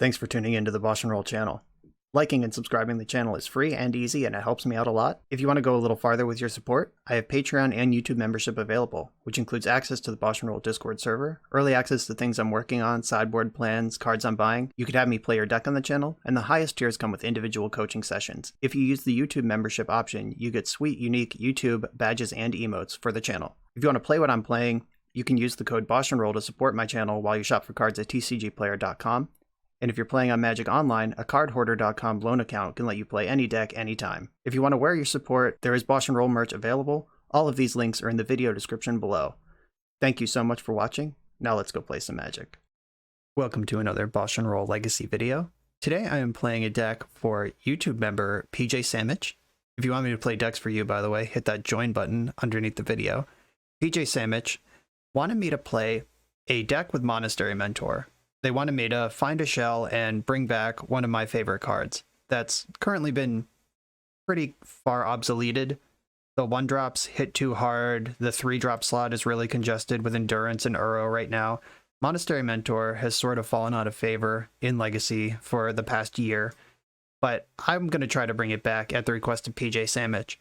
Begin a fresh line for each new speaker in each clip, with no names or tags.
Thanks for tuning into the BoshNRoll channel. Liking and subscribing the channel is free and easy, and it helps me out a lot. If you want to go a little farther with your support, I have Patreon and YouTube membership available, which includes access to the BoshNRoll Discord server, early access to things I'm working on, sideboard plans, cards I'm buying. You could have me play your deck on the channel, and the highest tiers come with individual coaching sessions. If you use the YouTube membership option, you get sweet, unique YouTube badges and emotes for the channel. If you want to play what I'm playing, you can use the code BoshNRoll to support my channel while you shop for cards at tcgplayer.com. And if you're playing on Magic Online, a cardhoarder.com loan account can let you play any deck anytime. If you want to wear your support, there is BoshNRoll merch available. All of these links are in the video description below. Thank you so much for watching. Now let's go play some Magic. Welcome to another BoshNRoll Legacy video. Today I am playing a deck for YouTube member PJSammich. If you want me to play decks for you, by the way, hit that join button underneath the video. PJSammich wanted me to play a deck with Monastery Mentor. They wanted me to find a shell and bring back one of my favorite cards that's currently been pretty far obsoleted. The 1-drops hit too hard. The 3-drop slot is really congested with Endurance and Uro right now. Monastery Mentor has sort of fallen out of favor in Legacy for the past year, but I'm going to try to bring it back at the request of PJSammich.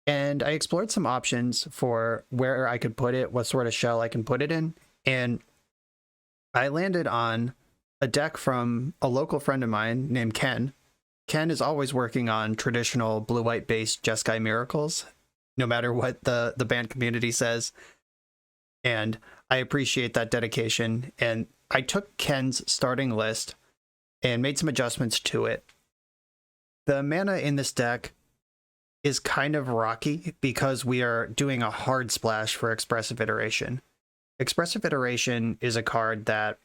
And I explored some options for where I could put it, what sort of shell I can put it in, and I landed on a deck from a local friend of mine named Ken. Ken is always working on traditional blue-white based Jeskai Miracles, no matter what the band community says. And I appreciate that dedication. And I took Ken's starting list and made some adjustments to it. The mana in this deck is kind of rocky because we are doing a hard splash for Expressive Iteration. Expressive Iteration is a card that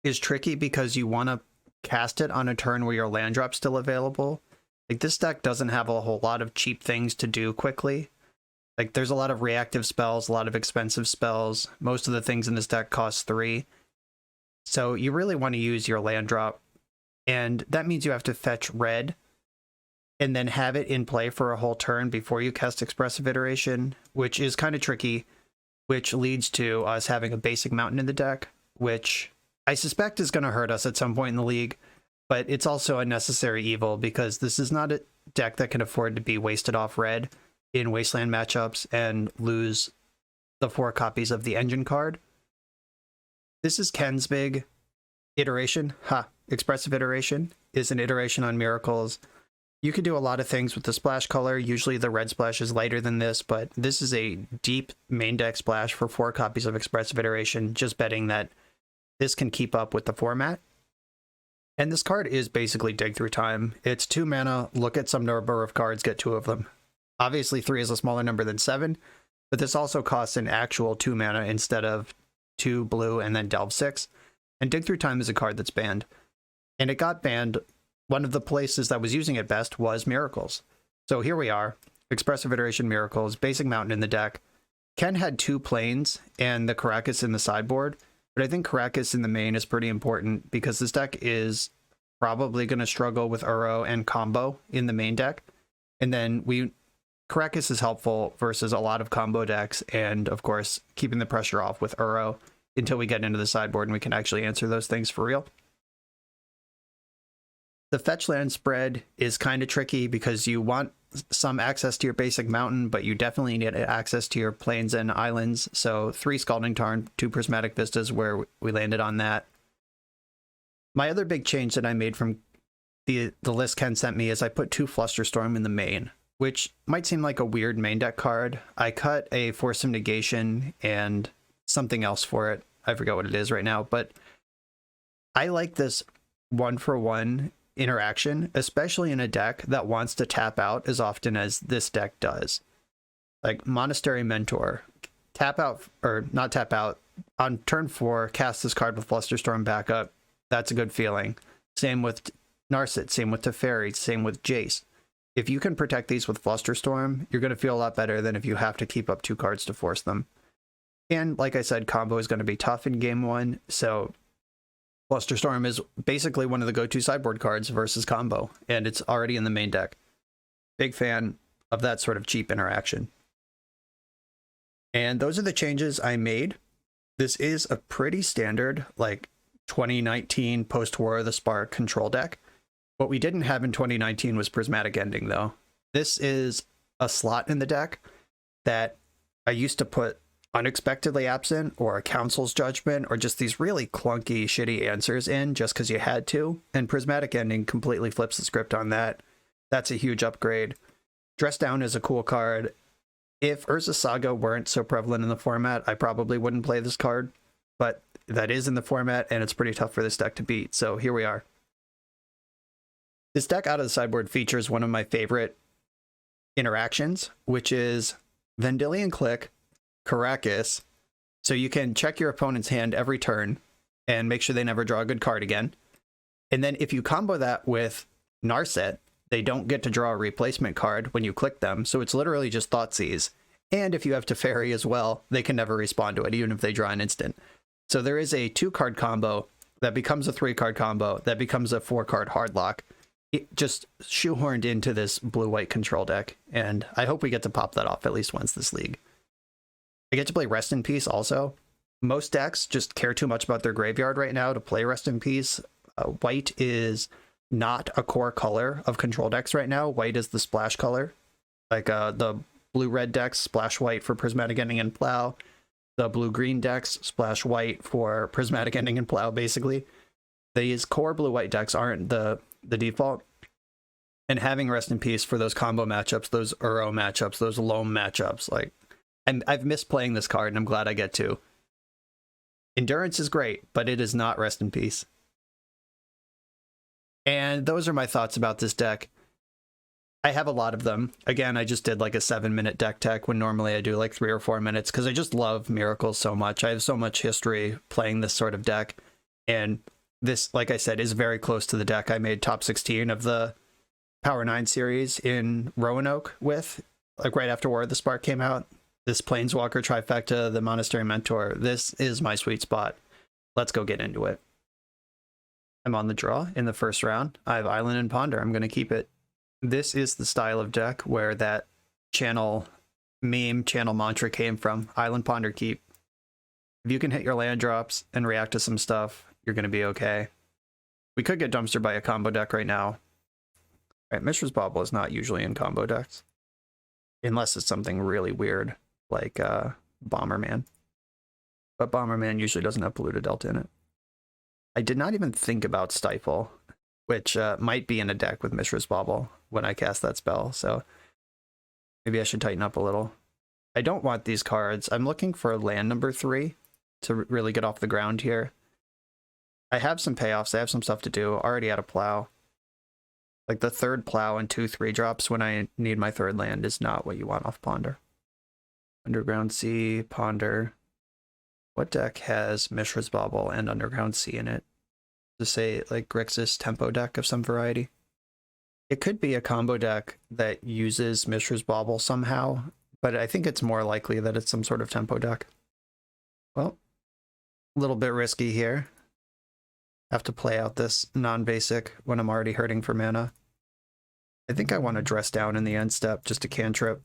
is tricky because you want to cast it on a turn where your land drop's still available. Like, this deck doesn't have a whole lot of cheap things to do quickly. Like, there's a lot of reactive spells, a lot of expensive spells. Most of the things in this deck cost 3. So you really want to use your land drop. And that means you have to fetch red and then have it in play for a whole turn before you cast Expressive Iteration, which is kind of tricky. Which leads to us having a basic mountain in the deck, which I suspect is going to hurt us at some point in the league, but it's also a necessary evil because this is not a deck that can afford to be wasted off red in Wasteland matchups and lose the 4 copies of the engine card. This is Ken's big iteration. Expressive Iteration is an iteration on Miracles. You can do a lot of things with the splash color. Usually the red splash is lighter than this, but this is a deep main deck splash for 4 copies of Expressive Iteration, just betting that this can keep up with the format. And this card is basically Dig Through Time. It's 2 mana, look at some number of cards, get 2 of them. Obviously 3 is a smaller number than 7, but this also costs an actual 2 mana instead of 2 blue and then Delve 6. And Dig Through Time is a card that's banned. And it got banned. One of the places that was using it best was Miracles. So here we are, Expressive Iteration Miracles, basic mountain in the deck. Ken had 2 planes and the Karakas in the sideboard, but I think Karakas in the main is pretty important because this deck is probably going to struggle with Uro and combo in the main deck. And then Karakas is helpful versus a lot of combo decks, and of course, keeping the pressure off with Uro until we get into the sideboard and we can actually answer those things for real. The fetch land spread is kind of tricky because you want some access to your basic mountain, but you definitely need access to your plains and islands. So 3 Scalding Tarn, 2 Prismatic Vistas, where we landed on that. My other big change that I made from the list Ken sent me is I put 2 Flusterstorm in the main, which might seem like a weird main deck card. I cut a Force of Negation and something else for it. I forget what it is right now, but I like this 1-for-1 interaction, especially in a deck that wants to tap out as often as this deck does. Like Monastery Mentor, tap out, or not tap out, on turn 4, cast this card with Flusterstorm backup. That's a good feeling. Same with Narset, same with Teferi, same with Jace. If you can protect these with Flusterstorm, you're going to feel a lot better than if you have to keep up 2 cards to force them. And like I said, combo is going to be tough in game 1, so Flusterstorm is basically one of the go-to sideboard cards versus combo, and it's already in the main deck. Big fan of that sort of cheap interaction. And those are the changes I made. This is a pretty standard, like, 2019 post-War of the Spark control deck. What we didn't have in 2019 was Prismatic Ending, though. This is a slot in the deck that I used to put Unexpectedly Absent or a Council's Judgment or just these really clunky, shitty answers in just because you had to. And Prismatic Ending completely flips the script on that. That's a huge upgrade. Dress Down is a cool card. If Urza Saga weren't so prevalent in the format, I probably wouldn't play this card. But that is in the format, and it's pretty tough for this deck to beat. So here we are. This deck out of the sideboard features one of my favorite interactions, which is Vendilion Click, Karakas. So you can check your opponent's hand every turn and make sure they never draw a good card again. And then if you combo that with Narset, they don't get to draw a replacement card when you click them. So it's literally just Thoughtseize. And if you have Teferi as well, they can never respond to it, even if they draw an instant. So there is a 2-card combo that becomes a 3-card combo that becomes a 4-card hardlock. It just shoehorned into this blue-white control deck, and I hope we get to pop that off at least once this league. I get to play Rest in Peace also. Most decks just care too much about their graveyard right now to play Rest in Peace. White is not a core color of control decks right now. White is the splash color. Like the blue-red decks splash white for Prismatic Ending and Plow. The blue-green decks splash white for Prismatic Ending and Plow, basically. These core blue-white decks aren't the default. And having Rest in Peace for those combo matchups, those Uro matchups, those Loam matchups, like, I've missed playing this card, and I'm glad I get to. Endurance is great, but it is not Rest in Peace. And those are my thoughts about this deck. I have a lot of them. Again, I just did like a 7-minute deck tech when normally I do like 3 or 4 minutes because I just love Miracles so much. I have so much history playing this sort of deck. And this, like I said, is very close to the deck I made top 16 of the Power 9 series in Roanoke with, like right after War of the Spark came out. This Planeswalker trifecta, the Monastery Mentor, this is my sweet spot. Let's go get into it. I'm on the draw in the first round. I have Island and Ponder. I'm going to keep it. This is the style of deck where that channel meme, channel mantra came from. Island, Ponder, keep. If you can hit your land drops and react to some stuff, you're going to be okay. We could get dumpstered by a combo deck right now. Right, Mishra's Bauble is not usually in combo decks. Unless it's something really weird, like Bomberman. But Bomberman usually doesn't have Polluted Delta in it. I did not even think about Stifle, which might be in a deck with Mishra's Bauble when I cast that spell, so maybe I should tighten up a little. I don't want these cards. I'm looking for land number 3 to really get off the ground here. I have some payoffs. I have some stuff to do. Already out of Plow. Like the 3rd Plow and 2 3-drops when I need my 3rd land is not what you want off Ponder. Underground Sea, Ponder. What deck has Mishra's Bauble and Underground Sea in it? To say like Grixis tempo deck of some variety. It could be a combo deck that uses Mishra's Bauble somehow, but I think it's more likely that it's some sort of tempo deck. Well, a little bit risky here. Have to play out this non-basic when I'm already hurting for mana. I think I want to Dress Down in the end step just to cantrip.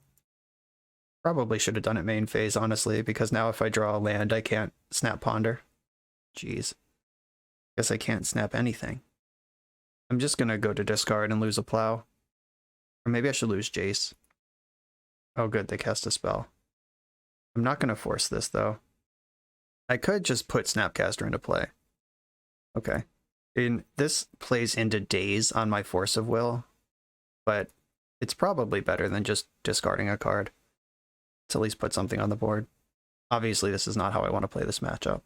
Probably should have done it main phase, honestly, because now if I draw a land, I can't snap Ponder. Jeez. Guess I can't snap anything. I'm just gonna go to discard and lose a Plow. Or maybe I should lose Jace. Oh good, they cast a spell. I'm not gonna force this, though. I could just put Snapcaster into play. Okay. And this plays into Daze on my Force of Will, but it's probably better than just discarding a card. To at least put something on the board. Obviously, this is not how I want to play this matchup.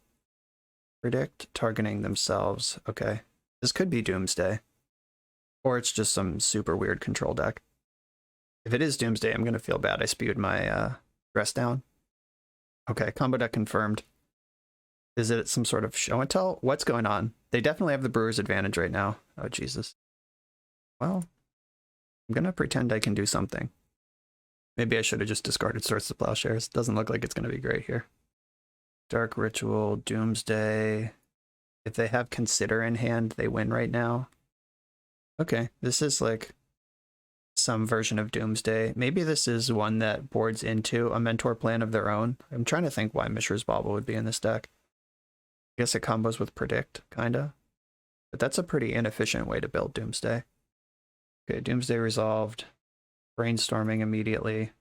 Predict, targeting themselves. Okay. This could be Doomsday. Or it's just some super weird control deck. If it is Doomsday, I'm going to feel bad. I spewed my Dress Down. Okay, combo deck confirmed. Is it some sort of show and tell? What's going on? They definitely have the Brewer's advantage right now. Oh, Jesus. Well, I'm going to pretend I can do something. Maybe I should have just discarded Swords to Plowshares. Doesn't look like it's going to be great here. Dark Ritual, Doomsday. If they have Consider in hand, they win right now. Okay, this is like some version of Doomsday. Maybe this is one that boards into a Mentor plan of their own. I'm trying to think why Mishra's Bauble would be in this deck. I guess it combos with Predict, kinda. But that's a pretty inefficient way to build Doomsday. Okay, Doomsday resolved. Brainstorming immediately.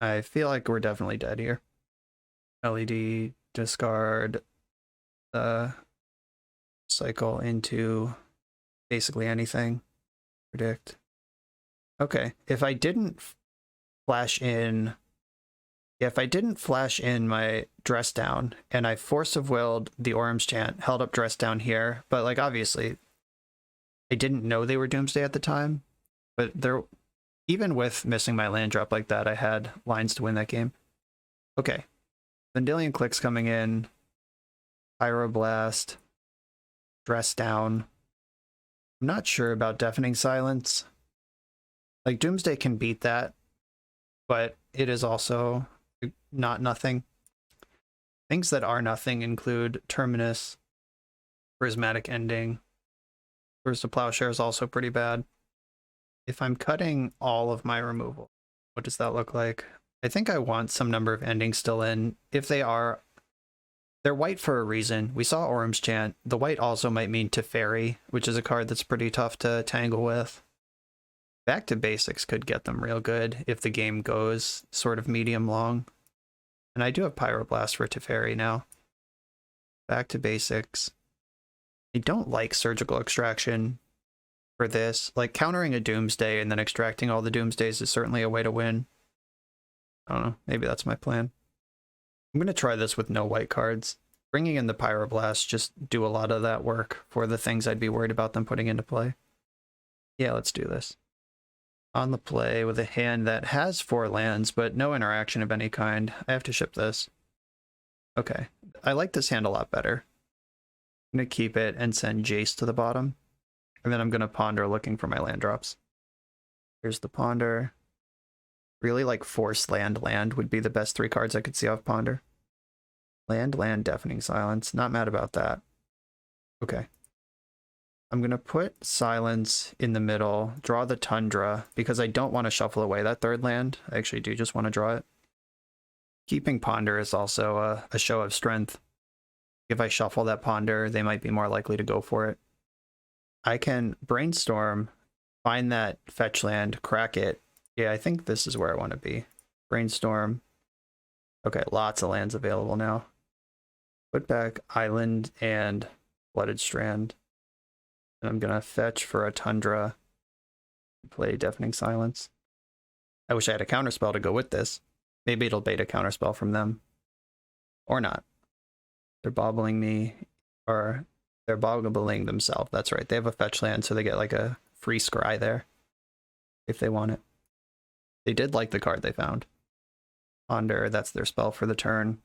I feel like we're definitely dead here. LED, discard, cycle into basically anything. Predict. Okay, if I didn't flash in... Yeah, if I didn't flash in my dress down and I force of willed the Orum's Chant, held up dress down here, but like obviously I didn't know they were Doomsday at the time, but there, even with missing my land drop like that, I had lines to win that game. Okay, Vendilion Click's coming in, Pyroblast, dress down. I'm not sure about Deafening Silence. Like Doomsday can beat that, but it is also not nothing. Things that are nothing include Terminus, Prismatic Ending. Curse to Plowshare is also pretty bad. If I'm cutting all of my removal, what does that look like? I think I want some number of endings still in. If they are, they're white for a reason. We saw Orum's Chant. The white also might mean Teferi, which is a card that's pretty tough to tangle with. Back to Basics could get them real good if the game goes sort of medium long. And I do have Pyroblast for Teferi now. Back to Basics. I don't like Surgical Extraction for this. Like, countering a Doomsday and then extracting all the Doomsdays is certainly a way to win. I don't know. Maybe that's my plan. I'm going to try this with no white cards. Bringing in the Pyroblast just do a lot of that work for the things I'd be worried about them putting into play. Yeah, let's do this. On the play with a hand that has 4 lands, but no interaction of any kind. I have to ship this. Okay. I like this hand a lot better. I'm going to keep it and send Jace to the bottom. And then I'm going to ponder looking for my land drops. Here's the ponder. Really like force land would be the best 3 cards I could see off ponder. Land, Deafening Silence. Not mad about that. Okay. I'm going to put Silence in the middle, draw the Tundra, because I don't want to shuffle away that 3rd land. I actually do just want to draw it. Keeping Ponder is also a show of strength. If I shuffle that Ponder, they might be more likely to go for it. I can Brainstorm, find that fetch land, crack it. Yeah, I think this is where I want to be. Brainstorm. Okay, lots of lands available now. Put back Island and Blooded Strand. And I'm going to fetch for a Tundra. Play Deafening Silence. I wish I had a counterspell to go with this. Maybe it'll bait a counterspell from them. Or not. They're bobbling me. Or they're boggling themselves. That's right. They have a fetch land, so they get like a free scry there. If they want it. They did like the card they found. Ponder, that's their spell for the turn.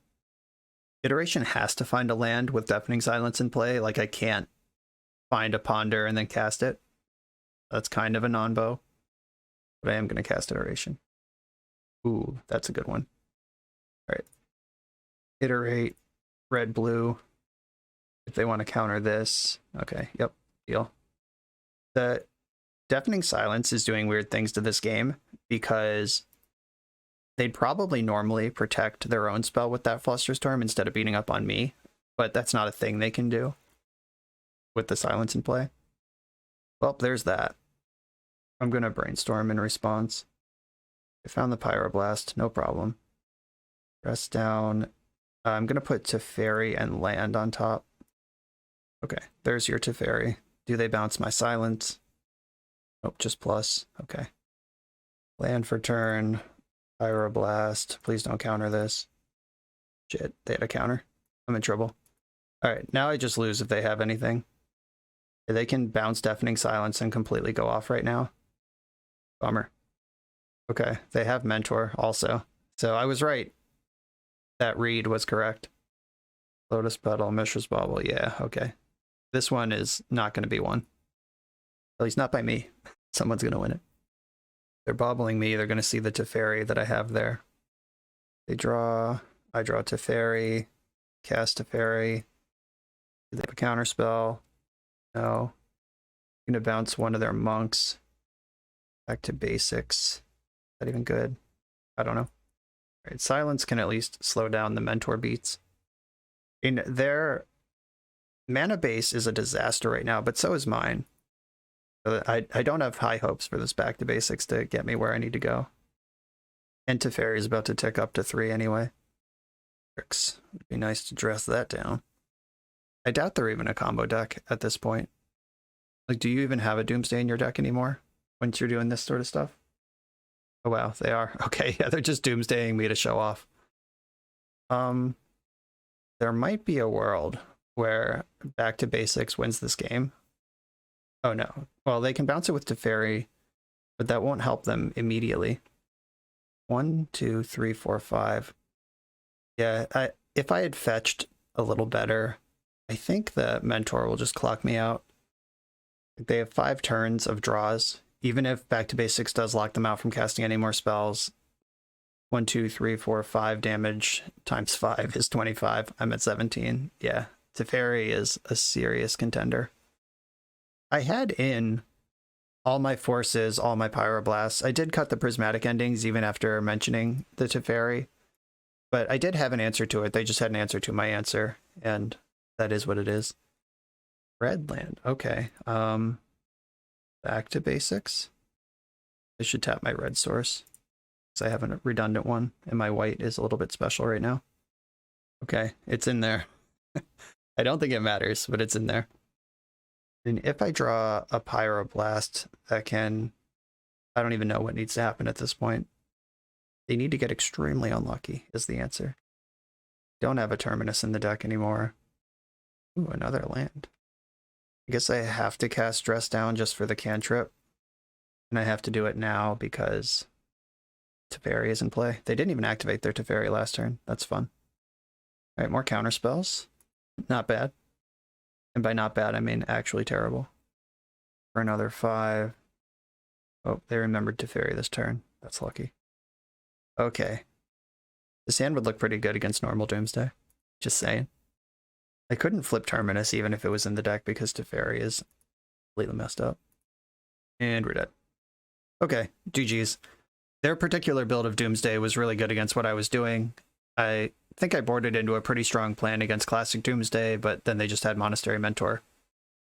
Iteration has to find a land with Deafening Silence in play. Like, I can't find a Ponder and then cast it. That's kind of a non-bow. But I am going to cast Iteration. Ooh, that's a good one. Alright. Iterate. Red, blue. If they want to counter this. Okay, yep. Deal. The Deafening Silence is doing weird things to this game because they'd probably normally protect their own spell with that Flusterstorm instead of beating up on me. But that's not a thing they can do with the Silence in play. Well, there's that. I'm going to Brainstorm in response. I found the Pyroblast, no problem. Press down. I'm going to put Teferi and land on top. Okay, there's your Teferi. Do they bounce my Silence? Nope, just plus. Okay. Land for turn. Pyroblast. Please don't counter this. Shit, they had a counter. I'm in trouble. Alright, now I just lose if they have anything. They can bounce Deafening Silence and completely go off right now. Bummer. Okay, they have Mentor also. So I was right. That read was correct. Lotus Petal, Mishra's Bauble, yeah, okay. This one is not going to be one. At least not by me. Someone's going to win it. They're bobbling me, they're going to see the Teferi that I have there. They draw, I draw Teferi, cast Teferi. Do they have a counterspell? No. I'm going to bounce one of their monks. Back to basics. Is that even good? I don't know. Alright, Silence can at least slow down the Mentor beats. In their mana base is a disaster right now, but so is mine. So I don't have high hopes for this back to basics to get me where I need to go. And Teferi is about to tick up to 3 anyway. It'd be nice to dress that down. I doubt they're even a combo deck at this point. Like, do you even have a Doomsday in your deck anymore once you're doing this sort of stuff? Oh wow, they are. Okay, yeah, they're just Doomsdaying me to show off. There might be a world where back to basics wins this game. Oh no. Well, they can bounce it with Teferi, but that won't help them immediately. 1, 2, 3, 4, 5. Yeah, if I had fetched a little better, I think the Mentor will just clock me out. They have 5 turns of draws. Even if back to basics does lock them out from casting any more spells, 1, 2, 3, 4, 5 damage times 5 is 25. I'm at 17. Yeah, Teferi is a serious contender. I had in all my forces, all my pyroblasts. I did cut the prismatic endings even after mentioning the Teferi, but I did have an answer to it. They just had an answer to my answer, and that is what it is. Red land. Okay. Back to basics. I should tap my red source because I have a redundant one, and my white is a little bit special right now. Okay, it's in there. I don't think it matters, but it's in there. And if I draw a pyroblast, that can... I don't even know what needs to happen at this point. They need to get extremely unlucky, is the answer. Don't have a Terminus in the deck anymore. Ooh, another land. I guess I have to cast Dress Down just for the cantrip. And I have to do it now because Teferi is in play. They didn't even activate their Teferi last turn. That's fun. Alright, more counter spells. Not bad. And by not bad, I mean actually terrible. For another 5. Oh, they remembered Teferi this turn. That's lucky. Okay. This hand would look pretty good against normal Doomsday. Just saying. I couldn't flip Terminus even if it was in the deck because Teferi is completely messed up. And we're dead. Okay, GG's. Their particular build of Doomsday was really good against what I was doing. I think I boarded into a pretty strong plan against Classic Doomsday, but then they just had Monastery Mentor.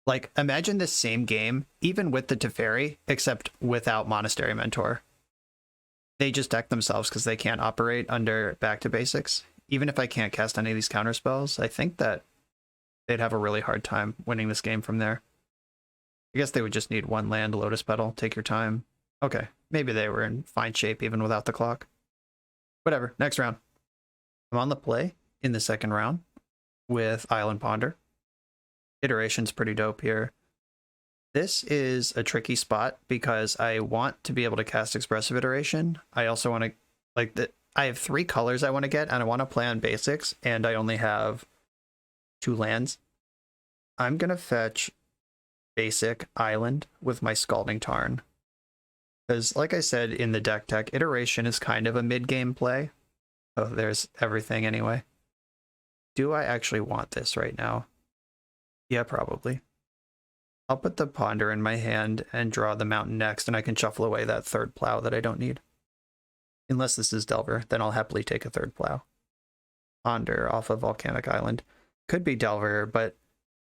Like, imagine this same game, even with the Teferi, except without Monastery Mentor. They just deck themselves because they can't operate under back to basics. Even if I can't cast any of these counter spells, I think that they'd have a really hard time winning this game from there. I guess they would just need 1 land, Lotus Petal, take your time. Okay, maybe they were in fine shape even without the clock. Whatever, next round. I'm on the play in the second round with Island Ponder. Iteration's pretty dope here. This is a tricky spot because I want to be able to cast Expressive Iteration. I also want to, like, I have 3 colors I want to get, and I want to play on basics, and I only have 2 lands. I'm going to fetch basic Island with my Scalding Tarn. Because, like I said in the deck tech, Iteration is kind of a mid-game play. Oh, there's everything anyway. Do I actually want this right now? Yeah, probably. I'll put the Ponder in my hand and draw the Mountain next, and I can shuffle away that 3rd plow that I don't need. Unless this is Delver, then I'll happily take a 3rd plow. Ponder off of Volcanic Island. Could be Delver, but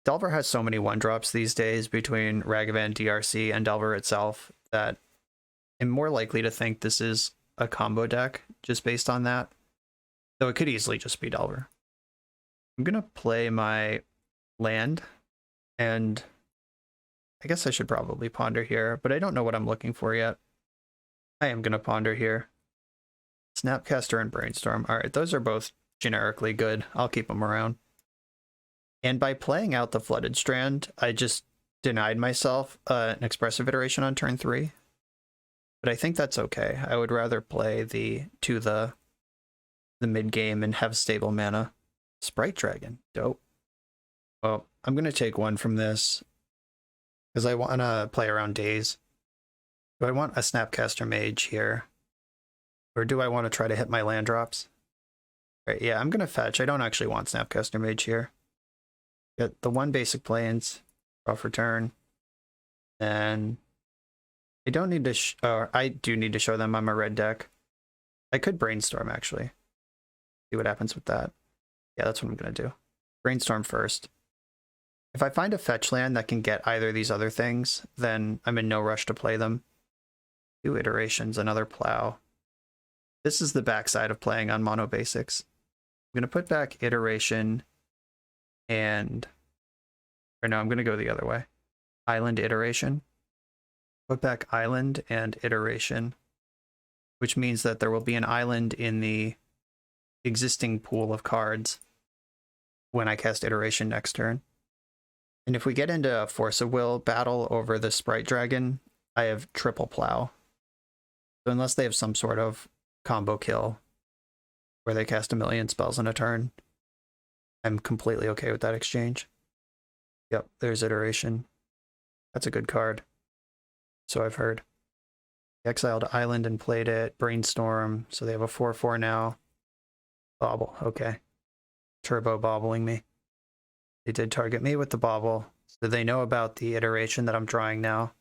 Delver has so many 1-drops these days between Ragavan, DRC, and Delver itself that I'm more likely to think this is a combo deck just based on that. Though it could easily just be Delver. I'm going to play my land, and I guess I should probably Ponder here, but I don't know what I'm looking for yet. I am going to Ponder here. Snapcaster and Brainstorm. Alright, those are both generically good. I'll keep them around. And by playing out the Flooded Strand, I just denied myself an Expressive Iteration on turn 3. But I think that's okay. I would rather play the mid-game and have stable mana. Sprite Dragon. Dope. Well, I'm going to take 1 from this because I want to play around Daze. Do I want a Snapcaster Mage here? Or do I want to try to hit my land drops? Right, yeah, I'm going to fetch. I don't actually want Snapcaster Mage here. Get the 1 basic plains, draw for turn. And I don't need to, I do need to show them I'm a red deck. I could Brainstorm, actually. See what happens with that. Yeah, that's what I'm going to do. Brainstorm first. If I find a fetch land that can get either of these other things, then I'm in no rush to play them. 2 iterations, another plow. This is the backside of playing on mono basics. I'm going to put back iteration and... Or no, I'm going to go the other way. Island iteration. Put back island and iteration, which means that there will be an island in the existing pool of cards when I cast iteration next turn. And if we get into a Force of Will battle over the Sprite Dragon, I have triple plow. So unless they have some sort of combo kill where they cast 1,000,000 spells in a turn, I'm completely okay with that exchange. Yep, there's iteration. That's a good card. So I've heard. Exiled Island and played it. Brainstorm. So they have a 4/4 now. Bobble. Okay. Turbo bobbling me. They did target me with the bobble. So they know about the iteration that I'm drawing now.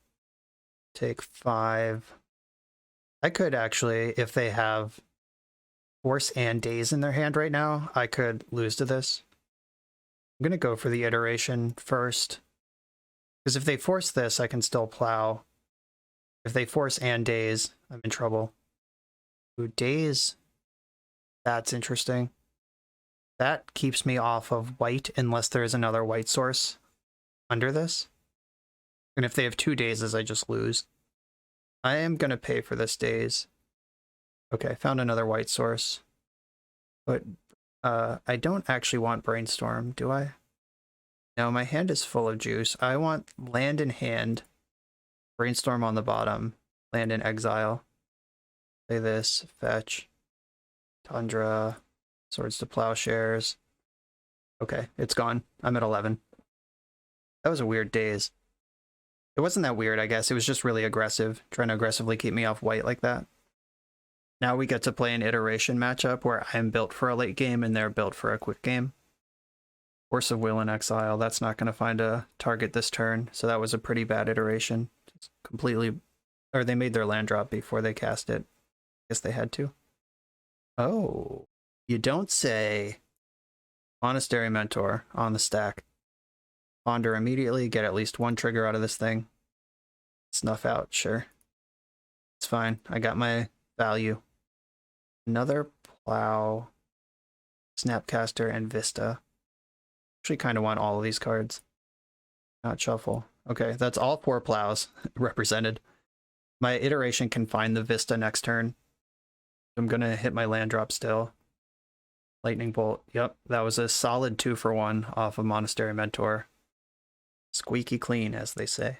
Take 5. I could actually, if they have Force and Daze in their hand right now, I could lose to this. I'm going to go for the iteration first. Because if they force this, I can still plow. If they force and Daze, I'm in trouble. Ooh, Daze. That's interesting. That keeps me off of white unless there is another white source under this. And if they have 2 Dazes, I just lose. I am going to pay for this Daze. Okay, found another white source. But I don't actually want Brainstorm, do I? No, my hand is full of juice. I want land in hand, Brainstorm on the bottom, land in exile. Play this, fetch, Tundra, Swords to Plowshares. Okay, it's gone. I'm at 11. That was a weird Daze. It wasn't that weird, I guess. It was just really aggressive, trying to aggressively keep me off white like that. Now we get to play an iteration matchup where I'm built for a late game and they're built for a quick game. Force of Will in exile. That's not going to find a target this turn, so that was a pretty bad iteration. It's completely... Or they made their land drop before they cast it. I guess they had to. Oh, you don't say. Monastery Mentor on the stack. Ponder immediately, get at least 1 trigger out of this thing. Snuff out, sure. It's fine. I got my value. Another plow, Snapcaster, and Vista. Actually kind of want all of these cards. Not shuffle. Okay, that's all 4 plows represented. My iteration can find the Vista next turn. I'm going to hit my land drop still. Lightning Bolt. Yep, that was a solid 2-for-1 off of Monastery Mentor. Squeaky clean, as they say.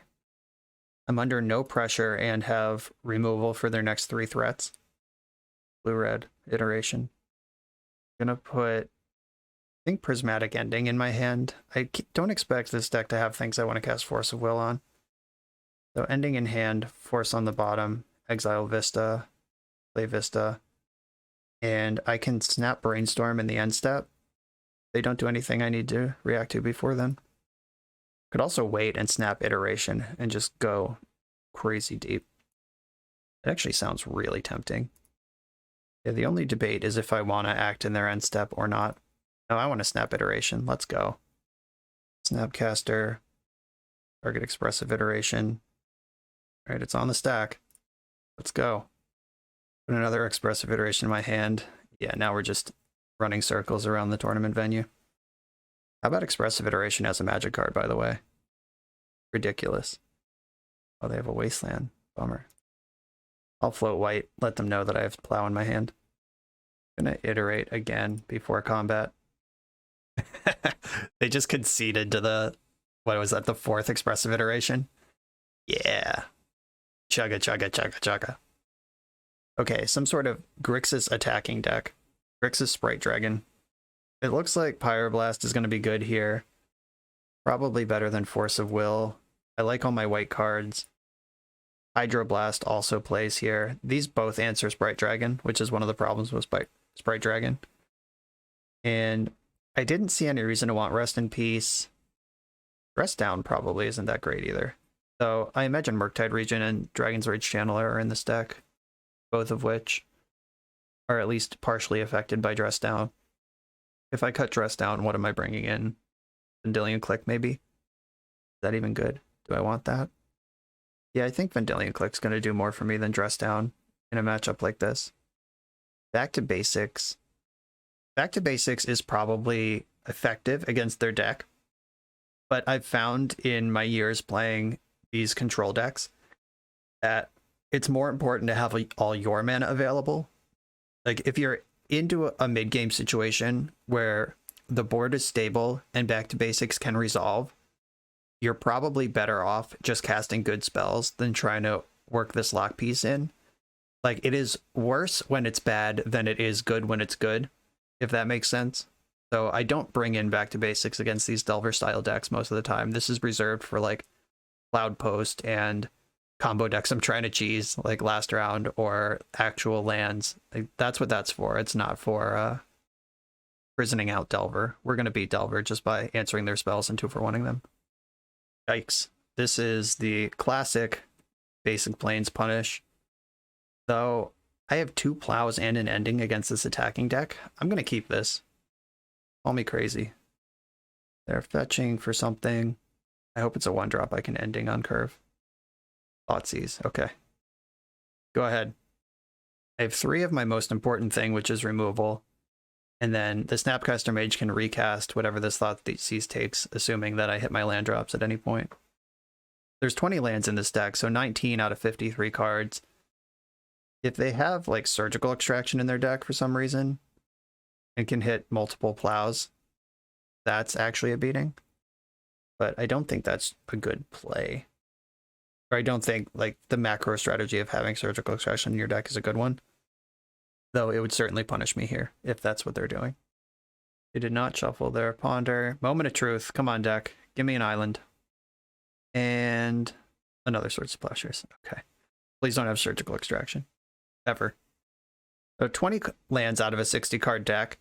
I'm under no pressure and have removal for their next 3 threats. Blue-red iteration. I'm going to put, I think, Prismatic Ending in my hand. I don't expect this deck to have things I want to cast Force of Will on. So Ending in hand, Force on the bottom, exile Vista, play Vista. And I can snap Brainstorm in the end step. They don't do anything I need to react to before then. Could also wait and snap iteration and just go crazy deep. It actually sounds really tempting. Yeah, the only debate is if I want to act in their end step or not. No, I want to snap iteration. Let's go. Snapcaster. Target Expressive Iteration. All right, it's on the stack. Let's go. Put another Expressive Iteration in my hand. Yeah, now we're just running circles around the tournament venue. How about Expressive Iteration as a magic card, by the way? Ridiculous. Oh, they have a Wasteland. Bummer. I'll float white, let them know that I have plow in my hand. I'm gonna iterate again before combat. They just conceded to the, what was that, the 4th Expressive Iteration? Yeah. Chugga, chugga, chugga, chugga. Okay, some sort of Grixis attacking deck. Grixis Sprite Dragon. It looks like Pyroblast is going to be good here. Probably better than Force of Will. I like all my white cards. Hydroblast also plays here. These both answer Sprite Dragon, which is one of the problems with Sprite Dragon. And I didn't see any reason to want Rest in Peace. Rest Down probably isn't that great either. So I imagine Murktide Region and Dragon's Rage Channeler are in this deck. Both of which are at least partially affected by Dress Down. If I cut Dress Down, what am I bringing in? Vendilion Click, maybe? that even good? Do I want that? Yeah, I think Vendilion Click's going to do more for me than Dress Down in a matchup like this. Back to Basics. Back to Basics is probably effective against their deck, but I've found in my years playing these control decks that it's more important to have all your mana available. Like, if you're into a mid-game situation where the board is stable and Back to Basics can resolve, you're probably better off just casting good spells than trying to work this lock piece in. Like, it is worse when it's bad than it is good when it's good, if that makes sense. So I don't bring in Back to Basics against these Delver style decks most of the time. This is reserved for like Cloud Post and combo decks I'm trying to cheese, like last round, or actual lands. Like, that's what that's for. It's not for prisoning out Delver. We're going to beat Delver just by answering their spells and 2-for-1ing them. Yikes. This is the classic basic Plains punish. Though I have 2 plows and an ending against this attacking deck, I'm going to keep this. Call me crazy. They're fetching for something. I hope it's a 1-drop I can ending on curve. Thoughtseize. Okay. Go ahead. I have 3 of my most important thing, which is removal. And then the Snapcaster Mage can recast whatever this Thoughtseize takes, assuming that I hit my land drops at any point. There's 20 lands in this deck, so 19 out of 53 cards. If they have like Surgical Extraction in their deck for some reason and can hit multiple plows, that's actually a beating. But I don't think that's a good play. Or I don't think like the macro strategy of having Surgical Extraction in your deck is a good one. Though it would certainly punish me here if that's what they're doing. They did not shuffle their Ponder. Moment of Truth. Come on, deck. Give me an island. And another Swords to Plowshares. Okay. Please don't have Surgical Extraction. Ever. So 20 lands out of a 60 card deck.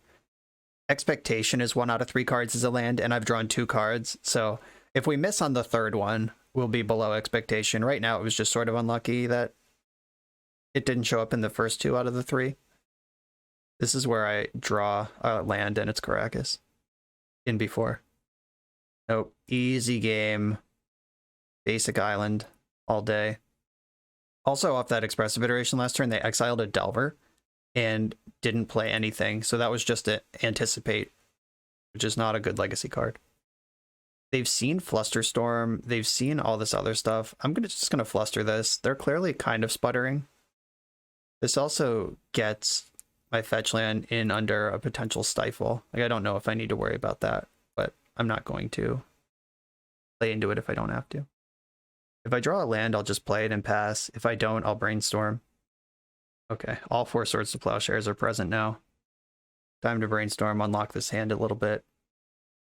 Expectation is 1 out of 3 cards as a land, and I've drawn 2 cards. So if we miss on the third one, we'll be below expectation. Right now, it was just sort of unlucky that it didn't show up in the first 2 out of the 3. This is where I draw a land, and it's Caracas. In before. Nope. Easy game. Basic island. All day. Also, off that Expressive Iteration last turn, they exiled a Delver and didn't play anything. So that was just to anticipate, which is not a good legacy card. They've seen Flusterstorm. They've seen all this other stuff. I'm just going to fluster this. They're clearly kind of sputtering. This also gets my fetch land in under a potential stifle. Like, I don't know if I need to worry about that, but I'm not going to play into it if I don't have to. If I draw a land, I'll just play it and pass. If I don't, I'll brainstorm. Okay, all 4 Swords to Plowshares are present now. Time to brainstorm, unlock this hand a little bit.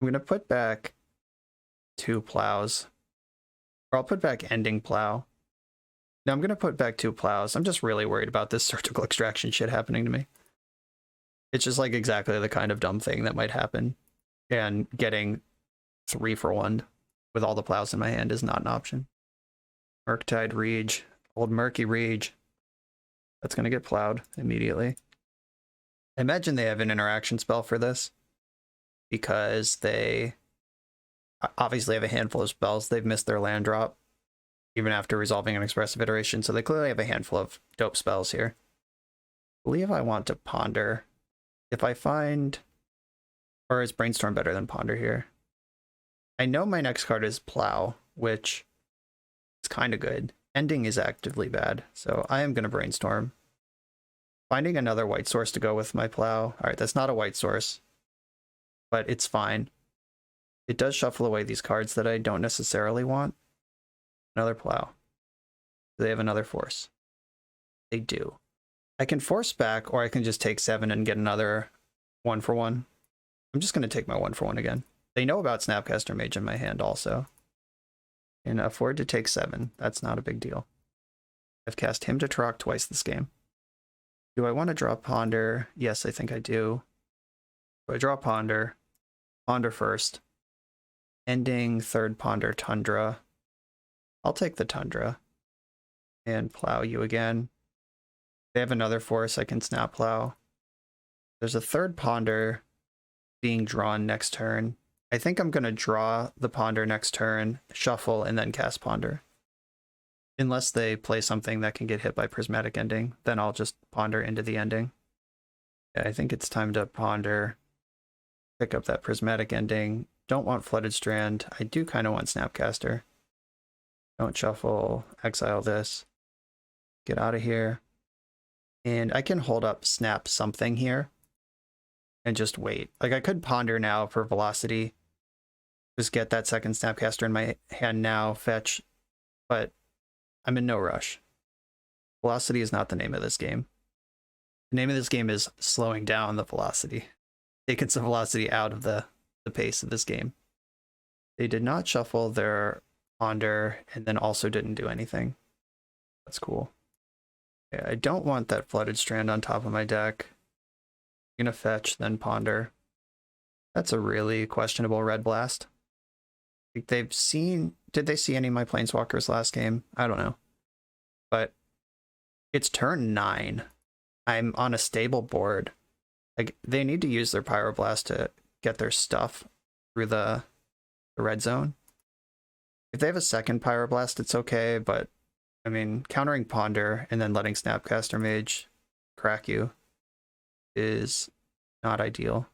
I'm going to put back 2 plows. Or I'll put back ending plow. No, I'm going to put back 2 plows. I'm just really worried about this Surgical Extraction shit happening to me. It's just like exactly the kind of dumb thing that might happen. And getting 3-for-1 with all the plows in my hand is not an option. Murktide Rege. Old Murky Rege. That's going to get plowed immediately. I imagine they have an interaction spell for this, because they obviously have a handful of spells. They've missed their land drop, even after resolving an Expressive Iteration, so they clearly have a handful of dope spells here. I believe I want to Ponder. If I find... Or is Brainstorm better than Ponder here? I know my next card is Plow, which is kind of good. Ending is actively bad, so I am going to Brainstorm. Finding another white source to go with my Plow. Alright, that's not a white source, but it's fine. It does shuffle away these cards that I don't necessarily want. Another Plow. Do they have another force? They do. I can force back, or I can just take 7 and get another 1-for-1. I'm just going to take my 1-for-1 again. They know about Snapcaster Mage in my hand also. And afford to take 7. That's not a big deal. I've cast him to Trock twice this game. Do I want to draw Ponder? Yes, I think I do. So I draw Ponder. Ponder first. Ending third Ponder Tundra. I'll take the Tundra. And Plow you again. They have another force I can Snap Plow. There's a third Ponder being drawn next turn. I think I'm going to draw the Ponder next turn, shuffle, and then cast Ponder. Unless they play something that can get hit by Prismatic Ending, then I'll just Ponder into the ending. Yeah, I think it's time to Ponder, pick up that Prismatic Ending. Don't want Flooded Strand. I do kind of want Snapcaster. Don't shuffle, exile this. Get out of here. And I can hold up Snap something here and just wait. Like, I could Ponder now for Velocity. Just get that second Snapcaster in my hand now, fetch. But I'm in no rush. Velocity is not the name of this game. The name of this game is slowing down the velocity. Taking some velocity out of the pace of this game. They did not shuffle their Ponder and then also didn't do anything. That's cool. Okay, I don't want that Flooded Strand on top of my deck. I'm gonna fetch, then Ponder. That's a really questionable Red Blast. I think they've seen... Did they see any of my Planeswalkers last game? I don't know. But it's turn 9. I'm on a stable board. Like, they need to use their Pyroblast to get their stuff through the red zone. If they have a second Pyroblast, it's okay, but I mean, countering Ponder and then letting Snapcaster Mage crack you is not ideal.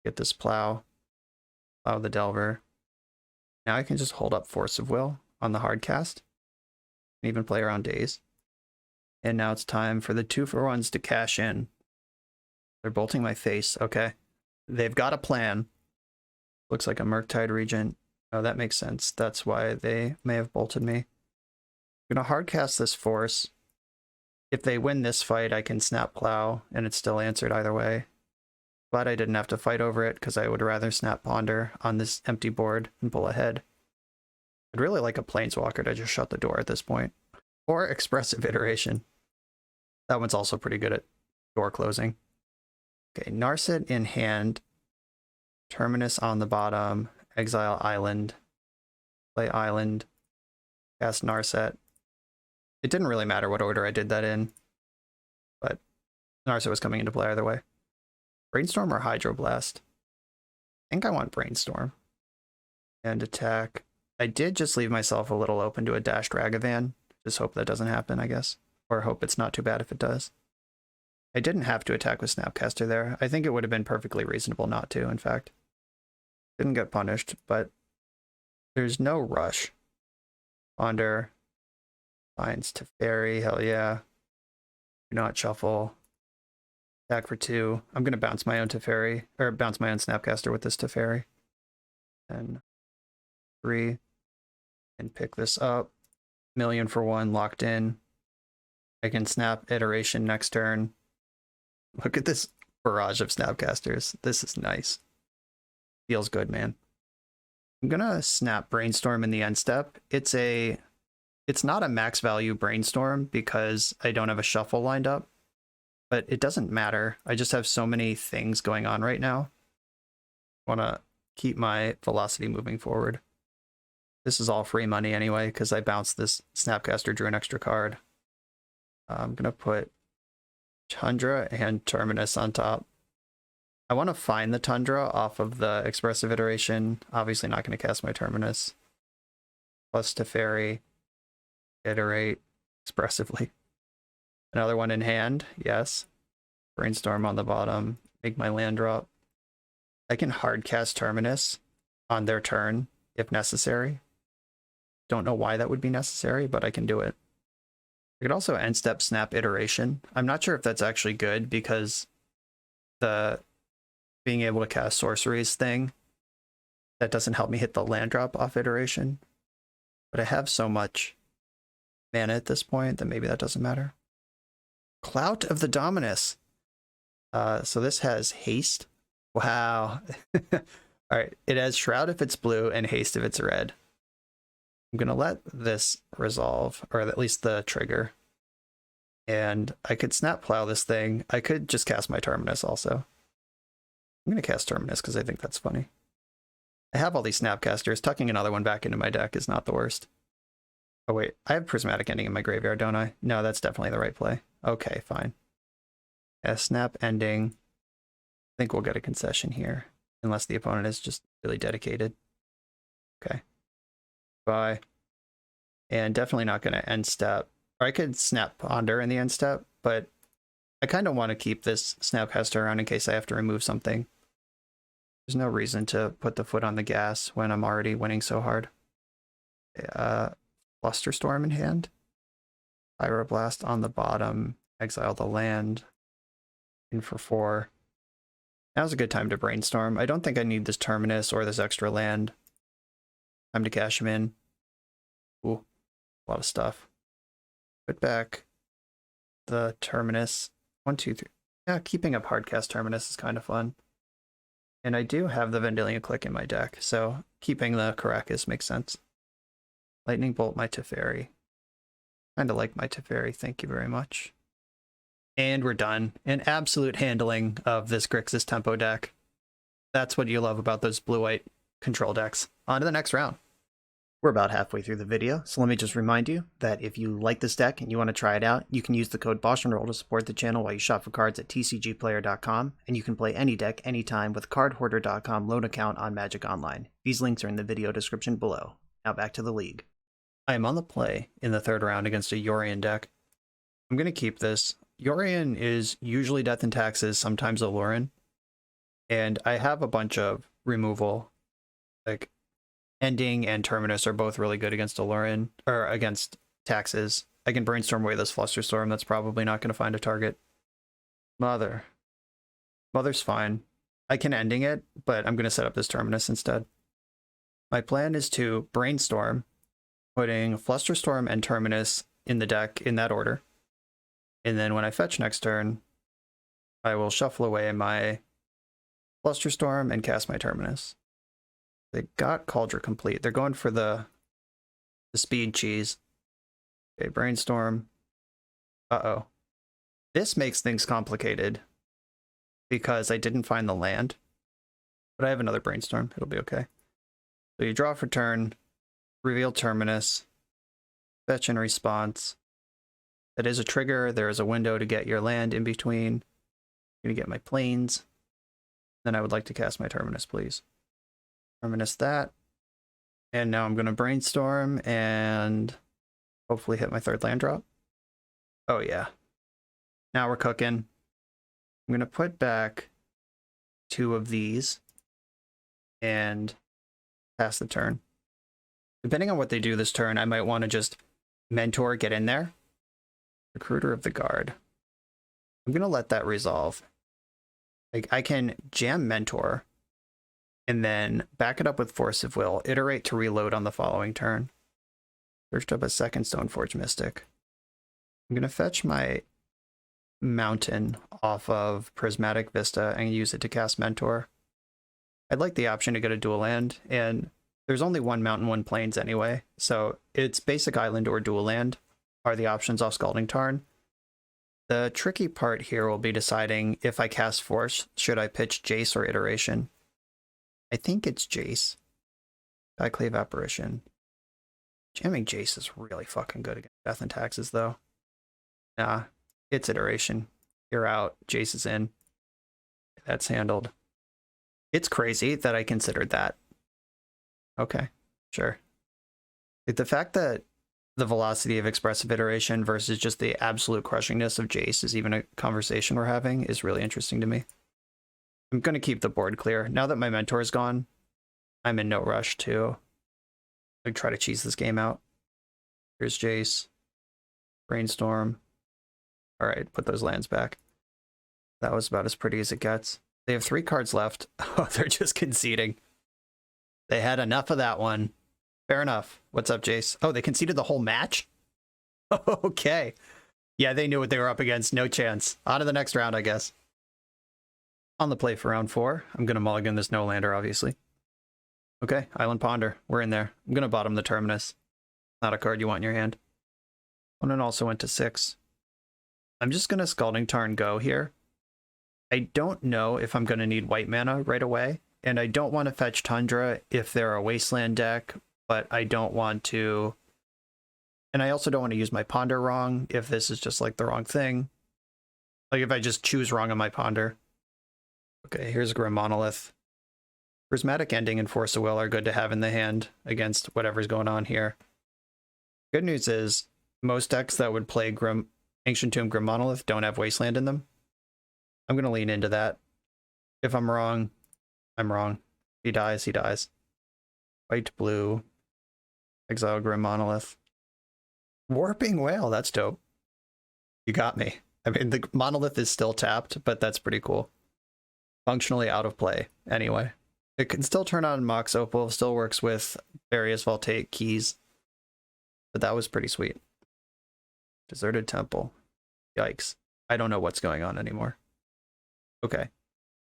Get this Plow the Delver. Now I can just hold up Force of Will on the hard cast and even play around Daze. And now it's time for the 2-for-1s to cash in. They're bolting my face. Okay. They've got a plan. Looks like a Murktide Regent. Oh, that makes sense. That's why they may have bolted me. I'm going to hardcast this Force. If they win this fight, I can Snap Plow, and it's still answered either way. Glad I didn't have to fight over it, because I would rather Snap Ponder on this empty board and pull ahead. I'd really like a Planeswalker to just shut the door at this point. Or Expressive Iteration. That one's also pretty good at door closing. Okay, Narset in hand. Terminus on the bottom. Exile Island. Play Island. Cast Narset. It didn't really matter what order I did that in, but Narset was coming into play either way. Brainstorm or Hydroblast? I think I want Brainstorm. And attack. I did just leave myself a little open to a dashed Ragavan. Just hope that doesn't happen, I guess. Or hope it's not too bad if it does. I didn't have to attack with Snapcaster there. I think it would have been perfectly reasonable not to, in fact. Didn't get punished, but there's no rush. Ponder. Finds Teferi, hell yeah. Do not shuffle. Attack for 2. I'm going to bounce my own Teferi, or bounce my own Snapcaster with this Teferi. And 3. And pick this up. Million for 1, locked in. I can Snap Iteration next turn. Look at this barrage of Snapcasters. This is nice. Feels good, man. I'm going to Snap Brainstorm in the end step. It's not a max value Brainstorm because I don't have a shuffle lined up, but it doesn't matter. I just have so many things going on right now. I want to keep my velocity moving forward. This is all free money anyway because I bounced this Snapcaster, drew an extra card. I'm going to put Tundra and Terminus on top. I want to find the Tundra off of the Expressive Iteration. Obviously not going to cast my Terminus. Plus Teferi. Iterate expressively. Another one in hand, yes. Brainstorm on the bottom. Make my land drop. I can hard cast Terminus on their turn if necessary. Don't know why that would be necessary, but I can do it. I could also end step Snap Iteration. I'm not sure if that's actually good because the being able to cast sorceries thing, that doesn't help me hit the land drop off Iteration. But I have so much mana at this point that maybe that doesn't matter. Clout of the Dominus. So this has haste. Wow. All right. It has Shroud if it's blue and haste if it's red. I'm going to let this resolve, or at least the trigger. And I could Snap Plow this thing. I could just cast my Terminus also. I'm going to cast Terminus because I think that's funny. I have all these Snapcasters. Tucking another one back into my deck is not the worst. Oh wait, I have Prismatic Ending in my graveyard, don't I? No, that's definitely the right play. Okay, fine. Yeah, Snap Ending. I think we'll get a concession here. unless the opponent is just really dedicated. Okay. Bye. And definitely not going to end step. Or I could snap Ponder in the end step, but I kind of want to keep this Snapcaster around in case I have to remove something. There's no reason to put the foot on the gas when I'm already winning so hard. Flusterstorm in hand. Pyroblast on the bottom. Exile the land. In for 4. Now's a good time to brainstorm. I don't think I need this Terminus or this extra land. Time to cash him in. Ooh, a lot of stuff. Put back the Terminus. 1, 2, 3. Yeah, keeping up Hardcast Terminus is kind of fun. And I do have the Vendilion Click in my deck, so keeping the Caracas makes sense. Lightning Bolt my Teferi. Kind of like my Teferi, thank you very much. And we're done. An absolute handling of this Grixis Tempo deck. That's what you love about those blue-white control decks. On to the next round. We're about halfway through the video, so let me just remind you that if you like this deck and you want to try it out, you can use the code BoshNRoll to support the channel while you shop for cards at tcgplayer.com, and you can play any deck anytime with cardhoarder.com loan account on Magic Online. These links are in the video description below. Now back to the league. I am on the play in the third round against a Yorion deck. I'm going to keep this. Yorion is usually Death and Taxes, sometimes Alurin, and I have a bunch of removal, like Ending and Terminus are both really good against Alurin, or against Taxes. I can brainstorm away this Flusterstorm, that's probably not going to find a target. Mother's fine. I can Ending it, but I'm going to set up this Terminus instead. My plan is to brainstorm, putting Flusterstorm and Terminus in the deck in that order. And then when I fetch next turn, I will shuffle away my Flusterstorm and cast my Terminus. They got Cauldron Complete. They're going for the speed cheese. Okay, Brainstorm. Uh-oh. This makes things complicated because I didn't find the land. But I have another Brainstorm. It'll be okay. So you draw for turn, reveal Terminus, fetch in response. That is a trigger. There is a window to get your land in between. I'm going to get my planes. Then I would like to cast my Terminus, please. Terminus that. And now I'm going to brainstorm and hopefully hit my third land drop. Oh, yeah. Now we're cooking. I'm going to put back 2 of these and pass the turn. Depending on what they do this turn, I might want to just Mentor, get in there. Recruiter of the Guard. I'm going to let that resolve. Like, I can jam Mentor and then back it up with Force of Will, iterate to reload on the following turn. Searched up a second Stoneforge Mystic. I'm going to fetch my Mountain off of Prismatic Vista and use it to cast Mentor. I'd like the option to get a dual land, and there's only 1 mountain, 1 plains anyway, so it's basic island or dual land are the options off Scalding Tarn. The tricky part here will be deciding if I cast Force, should I pitch Jace or Iteration? I think it's Jace. Cyclave Apparition. Jamming Jace is really fucking good against Death and Taxes, though. Nah, it's Iteration. You're out. Jace is in. That's handled. It's crazy that I considered that. Okay, sure. Like the fact that the velocity of Expressive Iteration versus just the absolute crushingness of Jace is even a conversation we're having is really interesting to me. I'm going to keep the board clear. Now that my Mentor is gone, I'm in no rush to try to cheese this game out. Here's Jace. Brainstorm. All right, put those lands back. That was about as pretty as it gets. They have 3 cards left. Oh, they're just conceding. They had enough of that one. Fair enough. What's up, Jace? Oh, they conceded the whole match? Okay. Yeah, they knew what they were up against. No chance. On to the next round, I guess. On the play for round 4, I'm going to mulligan this no-lander, obviously. Okay, Island Ponder. We're in there. I'm going to bottom the Terminus. Not a card you want in your hand. Opponent also went to 6. I'm just going to Scalding Tarn go here. I don't know if I'm going to need white mana right away, and I don't want to fetch Tundra if they're a Wasteland deck, but I don't want to... And I also don't want to use my Ponder wrong if this is just like the wrong thing. Like if I just choose wrong on my Ponder. Okay, here's Grim Monolith. Prismatic Ending and Force of Will are good to have in the hand against whatever's going on here. Good news is, most decks that would play Ancient Tomb Grim Monolith don't have Wasteland in them. I'm going to lean into that. If I'm wrong, I'm wrong. He dies, he dies. White, blue, Exile Grim Monolith. Warping Whale, that's dope. You got me. I mean, the Monolith is still tapped, but that's pretty cool. Functionally out of play, anyway. It can still turn on Mox Opal, still works with various Voltaic keys. But that was pretty sweet. Deserted Temple. Yikes. I don't know what's going on anymore. Okay.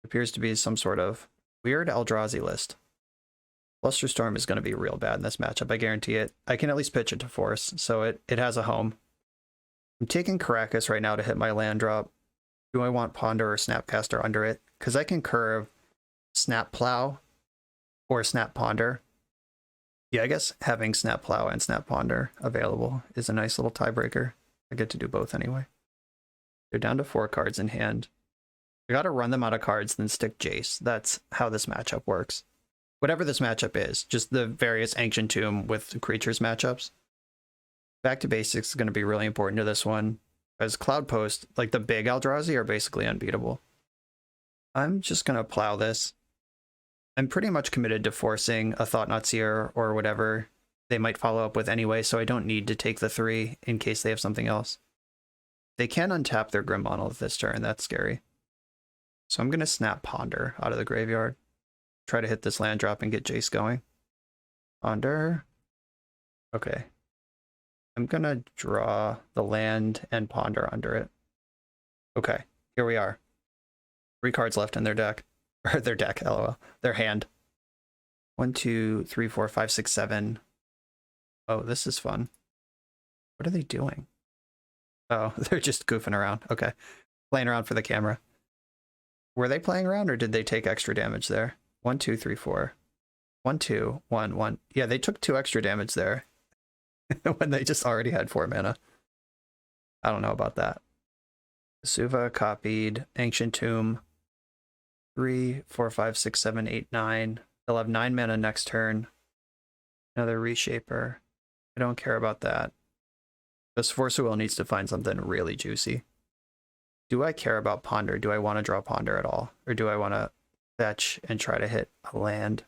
Appears to be some sort of weird Eldrazi list. Flusterstorm is going to be real bad in this matchup, I guarantee it. I can at least pitch it to Force, so it has a home. I'm taking Caracas right now to hit my land drop. Do I want Ponder or Snapcaster under it? Because I can curve Snap Plow or Snap Ponder. Yeah, I guess having Snap Plow and Snap Ponder available is a nice little tiebreaker. I get to do both anyway. They're down to 4 cards in hand. I gotta run them out of cards, then stick Jace. That's how this matchup works. Whatever this matchup is, just the various Ancient Tomb with creatures matchups. Back to basics is going to be really important to this one. As Cloud Post, like the big Eldrazi, are basically unbeatable. I'm just going to plow this. I'm pretty much committed to forcing a Thought-Knot Seer or whatever they might follow up with anyway, so I don't need to take the 3 in case they have something else. They can untap their Grim Monolith this turn, that's scary. So I'm going to snap Ponder out of the graveyard. Try to hit this land drop and get Jace going. Ponder. Okay. I'm going to draw the land and Ponder under it. Okay, here we are. 3 cards left in their deck. Or their deck, lol. Their hand. 1, 2, 3, 4, 5, 6, 7. Oh, this is fun. What are they doing? Oh, they're just goofing around. Okay. Playing around for the camera. Were they playing around or did they take extra damage there? 1, 2, 3, 4. 1, 2, 1, 1. Yeah, they took 2 extra damage there. When they just already had 4 mana. I don't know about that. Suva copied. Ancient Tomb. 3, 4, 5, 6, 7, 8, 9. They'll have 9 mana next turn. Another Reshaper. I don't care about that. This Force of Will needs to find something really juicy. Do I care about Ponder? Do I want to draw Ponder at all? Or do I want to fetch and try to hit a land?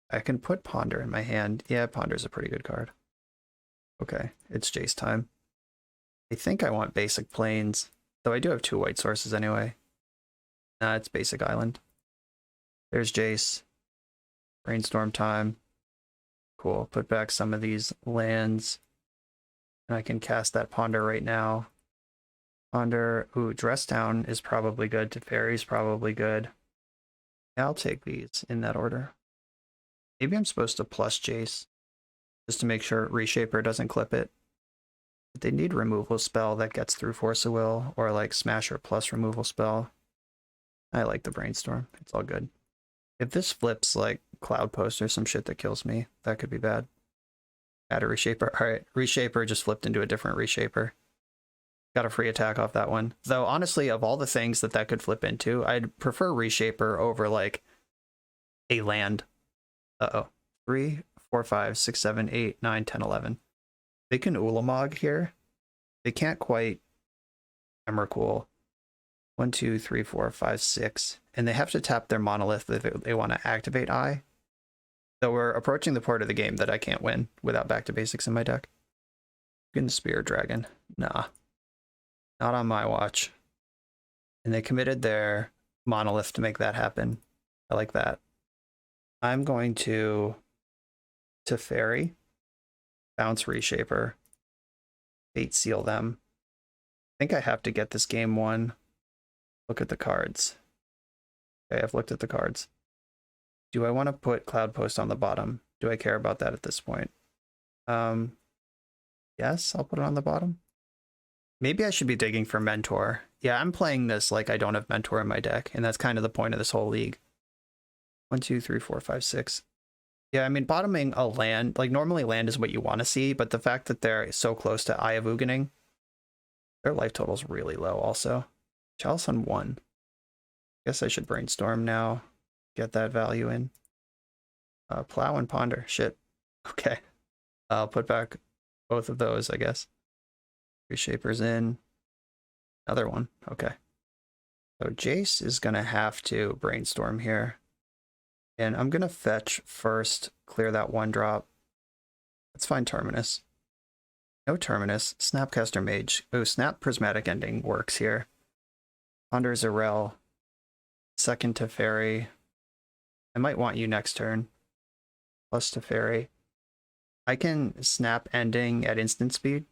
I can put Ponder in my hand. Yeah, Ponder's a pretty good card. Okay, it's Jace time. I think I want basic plains, though I do have 2 white sources anyway. Nah, it's basic island. There's Jace. Brainstorm time. Cool, put back some of these lands. And I can cast that Ponder right now. Ponder, ooh, Dress Down is probably good. Teferi's probably good. Yeah, I'll take these in that order. Maybe I'm supposed to plus Jace, just to make sure Reshaper doesn't clip it. But they need removal spell that gets through Force of Will, or like Smasher plus removal spell. I like the Brainstorm. It's all good. If this flips like Cloud Post or some shit that kills me, that could be bad. Add a Reshaper. Alright, Reshaper just flipped into a different Reshaper. Got a free attack off that one. Though, honestly, of all the things that could flip into, I'd prefer Reshaper over, like, a land. Uh-oh. 3, 4, 5, 6, 7, 8, 9, 10, 11. They can Ulamog here. They can't quite Emrakul. 1, 2, 3, 4, 5, 6. And they have to tap their Monolith if they want to activate Eye. So we're approaching the part of the game that I can't win without Back to Basics in my deck. Getting Spear Dragon. Nah. Not on my watch. And they committed their Monolith to make that happen. I like that. I'm going to Teferi, bounce Reshaper, Fate Seal them. I think I have to get this game won. Look at the cards. Okay, I've looked at the cards. Do I want to put Cloud Post on the bottom? Do I care about that at this point? Yes, I'll put it on the bottom. Maybe I should be digging for Mentor. Yeah, I'm playing this like I don't have Mentor in my deck, and that's kind of the point of this whole league. 1, 2, 3, 4, 5, 6. Yeah, I mean, bottoming a land, like normally land is what you want to see, but the fact that they're so close to Eye of Uganing, their life total's really low also. Chalice on 1. Guess I should Brainstorm now. get that value in. Plow and ponder. Shit. Okay. I'll put back both of those, I guess. Reshapers in. Another one. Okay. So Jace is going to have to brainstorm here. And I'm going to fetch first, clear that 1-drop. Let's find Terminus. No Terminus. Snapcaster Mage. Oh, Snap Prismatic Ending works here. Ponder Zerel. Second Teferi. I might want you next turn. Plus Teferi. I can Snap Ending at instant speed.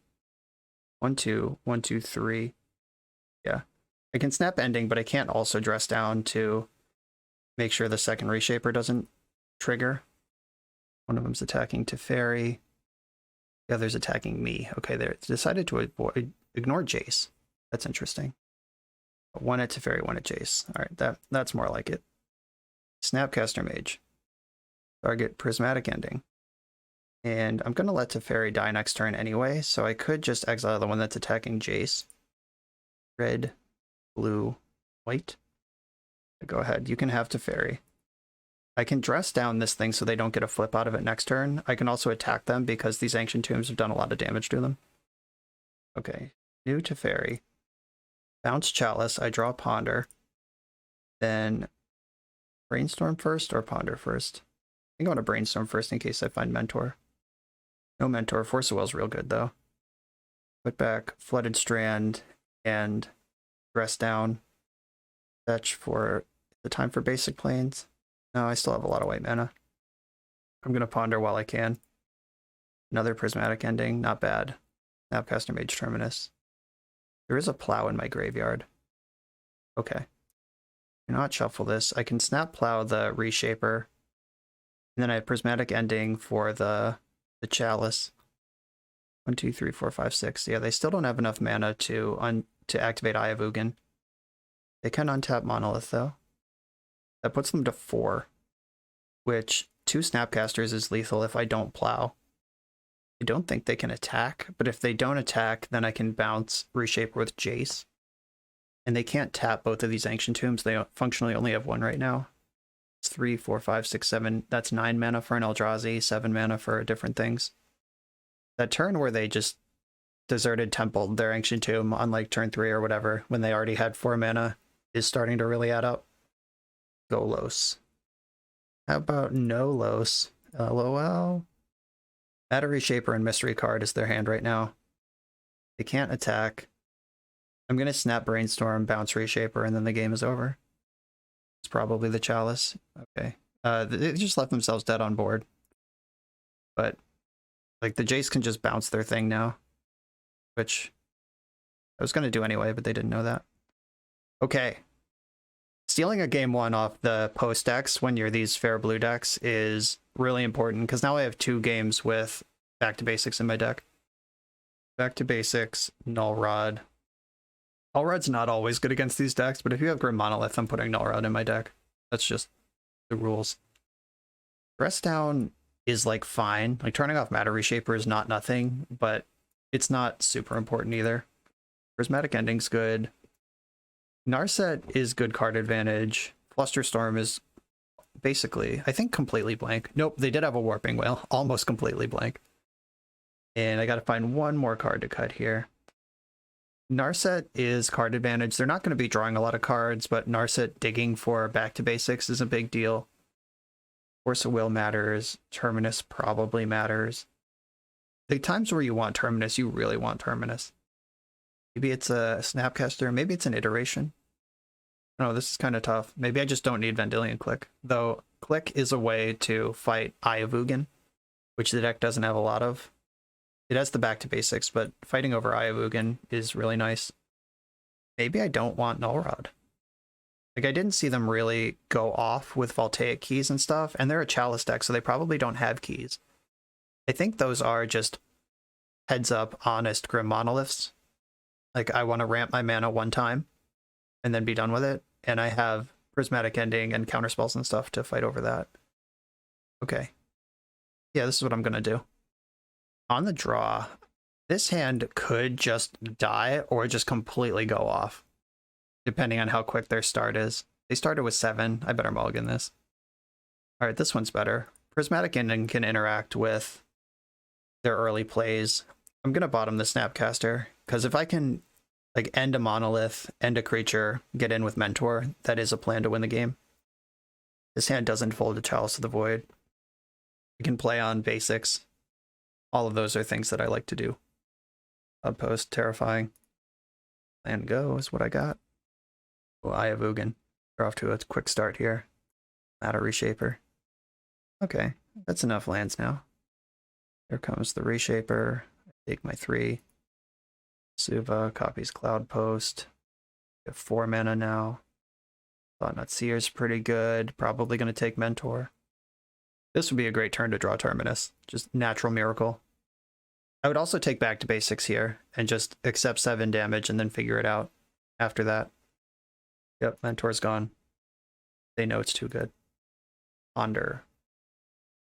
1, 2, 1, 2, 3. Yeah. I can Snap Ending, but I can't also dress down to make sure the second Reshaper doesn't trigger. One of them's attacking Teferi. The other's attacking me. Okay, they decided to ignore Jace. That's interesting. One at Teferi, one at Jace. All right, that's more like it. Snapcaster Mage. Target Prismatic Ending. And I'm going to let Teferi die next turn anyway, so I could just exile the one that's attacking Jace. Red, blue, white. Go ahead, you can have Teferi. I can dress down this thing so they don't get a flip out of it next turn. I can also attack them because these Ancient Tombs have done a lot of damage to them. Okay, new Teferi. Bounce Chalice, I draw Ponder. Then Brainstorm first or Ponder first? I think I want to Brainstorm first in case I find Mentor. No Mentor. Force of Will's real good though. Put back Flooded Strand and dress down. Fetch for the time for basic planes. No, I still have a lot of white mana. I'm going to Ponder while I can. Another Prismatic Ending, not bad. Snapcaster Mage Terminus. There is a Plow in my graveyard. Okay. Do not shuffle this. I can Snap Plow the Reshaper. And then I have Prismatic Ending for the Chalice. 1, 2, 3, 4, 5, 6. Yeah, they still don't have enough mana to activate Eye of Ugin. They can untap Monolith, though. That puts them to 4, which 2 Snapcasters is lethal if I don't Plow. I don't think they can attack, but if they don't attack, then I can bounce Reshaper with Jace. And they can't tap both of these Ancient Tombs. They functionally only have 1 right now. It's 3, 4, 5, 6, 7. That's 9 mana for an Eldrazi, 7 mana for different things. That turn where they just deserted Temple, their Ancient Tomb, on like turn 3 or whatever, when they already had 4 mana, is starting to really add up. Go Los. How about no Los? LOL. Matter Reshaper and Mystery Card is their hand right now. They can't attack. I'm going to Snap Brainstorm, bounce Reshaper, and then the game is over. It's probably the Chalice. Okay. They just left themselves dead on board. But, like, the Jace can just bounce their thing now. Which I was going to do anyway, but they didn't know that. Okay. Stealing a game 1 off the post decks when you're these fair blue decks is really important, because now I have 2 games with Back to Basics in my deck. Back to Basics, Null Rod. Null Rod's not always good against these decks, but if you have Grim Monolith, I'm putting Null Rod in my deck. That's just the rules. Dress Down is like fine. Like turning off Matter Reshaper is not nothing, but it's not super important either. Prismatic Ending's good. Narset is good card advantage. Flusterstorm is basically, I think, completely blank. Nope, they did have a Warping Wail. Almost completely blank. And I gotta find one more card to cut here. Narset is card advantage. They're not going to be drawing a lot of cards, but Narset digging for Back to Basics is a big deal. Force of Will matters. Terminus probably matters. The times where you want Terminus, you really want Terminus. Maybe it's a Snapcaster. Maybe it's an Iteration. No, this is kind of tough. Maybe I just don't need Vendilion Click. Though Click is a way to fight Eye of Ugin, which the deck doesn't have a lot of. It has the Back to Basics, but fighting over Eye of Ugin is really nice. Maybe I don't want Null Rod. Like, I didn't see them really go off with Voltaic keys and stuff, and they're a Chalice deck, so they probably don't have keys. I think those are just heads up, honest Grim Monoliths. Like, I want to ramp my mana 1 time, and then be done with it, and I have Prismatic Ending and counterspells and stuff to fight over that. Okay. Yeah, this is what I'm going to do. On the draw, this hand could just die or just completely go off, depending on how quick their start is. They started with 7. I better mulligan this. Alright, this one's better. Prismatic Ending can interact with their early plays. I'm gonna bottom the Snapcaster, because if I can like end a monolith, end a creature, get in with Mentor, that is a plan to win the game. This hand doesn't fold to Chalice of the Void. I can play on basics. All of those are things that I like to do. Outpost, Terrifying. And go is what I got. Oh, Eye of Ugin. We're off to a quick start here. Matter Reshaper. Okay, that's enough lands now. Here comes the Reshaper. I take my 3. Suva copies Cloud Post. We have 4 mana now. Thought-Knot Seer's pretty good. Probably going to take Mentor. This would be a great turn to draw Terminus. Just natural miracle. I would also take Back to Basics here and just accept 7 damage and then figure it out after that. Yep, Mentor's gone. They know it's too good. Ponder.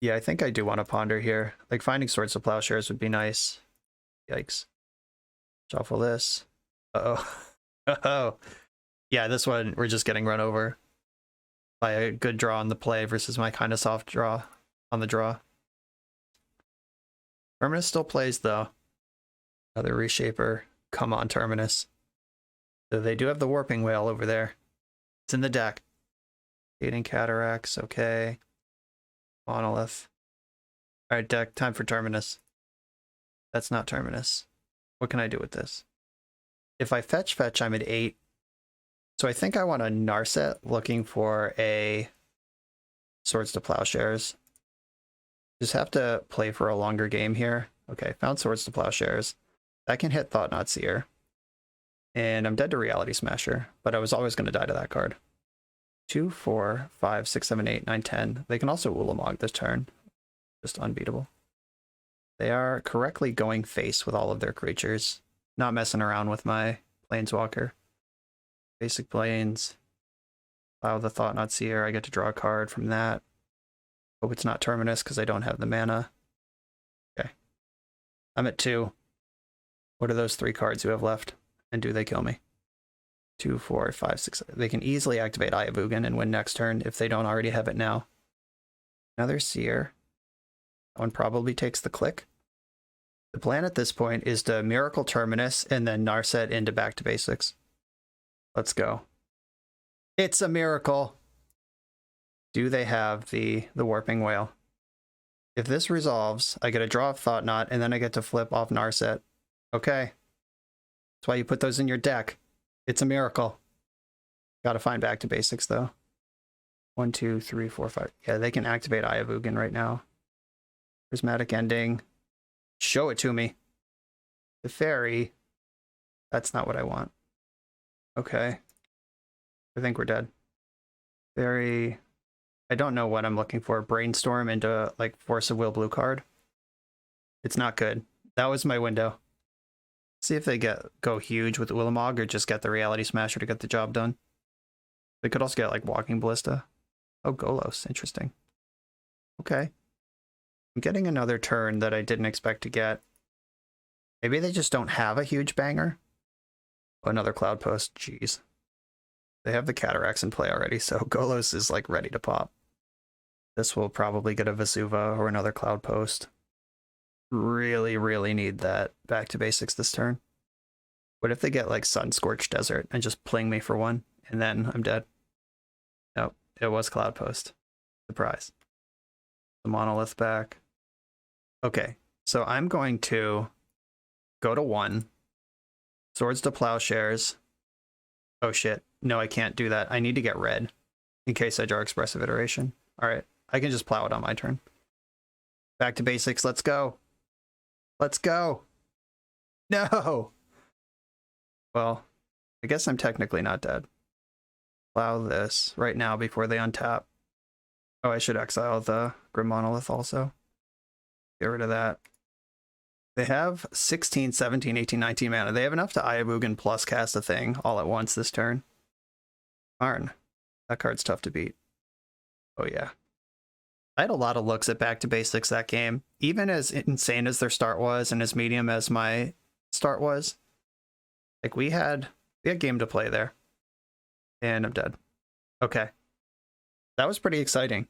Yeah, I think I do want to ponder here. Like, finding Swords to Plowshares would be nice. Yikes. Shuffle this. Uh-oh. Uh-oh. Yeah, this one, we're just getting run over by a good draw on the play versus my kind of soft draw on the draw. Terminus still plays, though. Another Reshaper. Come on, Terminus. So they do have the Warping Whale over there. It's in the deck. Gating Cataracts, okay. Monolith. Alright, deck, time for Terminus. That's not Terminus. What can I do with this? If I fetch, I'm at 8. So I think I want a Narset looking for a Swords to Plowshares. Just have to play for a longer game here. Okay, found Swords to Plowshares. That can hit Thought-Knot Seer. And I'm dead to Reality Smasher, but I was always going to die to that card. 2, 4, 5, 6, 7, 8, 9, 10. They can also Ulamog this turn. Just unbeatable. They are correctly going face with all of their creatures. Not messing around with my Planeswalker. Basic Plains. Allow the Thought-Knot Seer. I get to draw a card from that. Hope it's not Terminus because I don't have the mana. Okay. I'm at 2. What are those 3 cards you have left? And do they kill me? 2, 4, 5, 6. They can easily activate Eye of Ugin and win next turn if they don't already have it now. Another Seer. That one probably takes the click. The plan at this point is to Miracle Terminus and then Narset into Back to Basics. Let's go. It's a miracle. Do they have the Warping Whale? If this resolves, I get a draw of Thought-Knot and then I get to flip off Narset. Okay. That's why you put those in your deck. It's a miracle. Gotta find Back to Basics though. 1, 2, 3, 4, 5. Yeah, they can activate Eye of Ugin right now. Prismatic Ending. Show it to me. The Fairy. That's not what I want. Okay. I think we're dead. Fairy. I don't know what I'm looking for. Brainstorm into like Force of Will blue card. It's not good. That was my window. See if they go huge with Ulamog or just get the Reality Smasher to get the job done. They could also get like Walking Ballista. Oh, Golos. Interesting. Okay. I'm getting another turn that I didn't expect to get. Maybe they just don't have a huge banger. Oh, another Cloud Post. Jeez. They have the Cataracts in play already, so Golos is like ready to pop. This will probably get a Vesuva or another Cloud Post. Really, really need that Back to Basics this turn. What if they get like Sun Scorched Desert and just pling me for 1 and then I'm dead? Nope, it was Cloud Post. Surprise. The Monolith back. Okay, so I'm going to go to 1. Swords to Plowshares. Oh shit. No, I can't do that. I need to get red in case I draw Expressive Iteration. Alright, I can just plow it on my turn. Back to Basics, let's go. Let's go. No! Well, I guess I'm technically not dead. Plow this right now before they untap. Oh, I should exile the Grim Monolith also. Get rid of that. They have 16, 17, 18, 19 mana. They have enough to Eye of Ugin plus cast a thing all at once this turn. Darn. That card's tough to beat. Oh yeah. I had a lot of looks at Back to Basics that game. Even as insane as their start was and as medium as my start was. Like we had game to play there. And I'm dead. Okay. That was pretty exciting.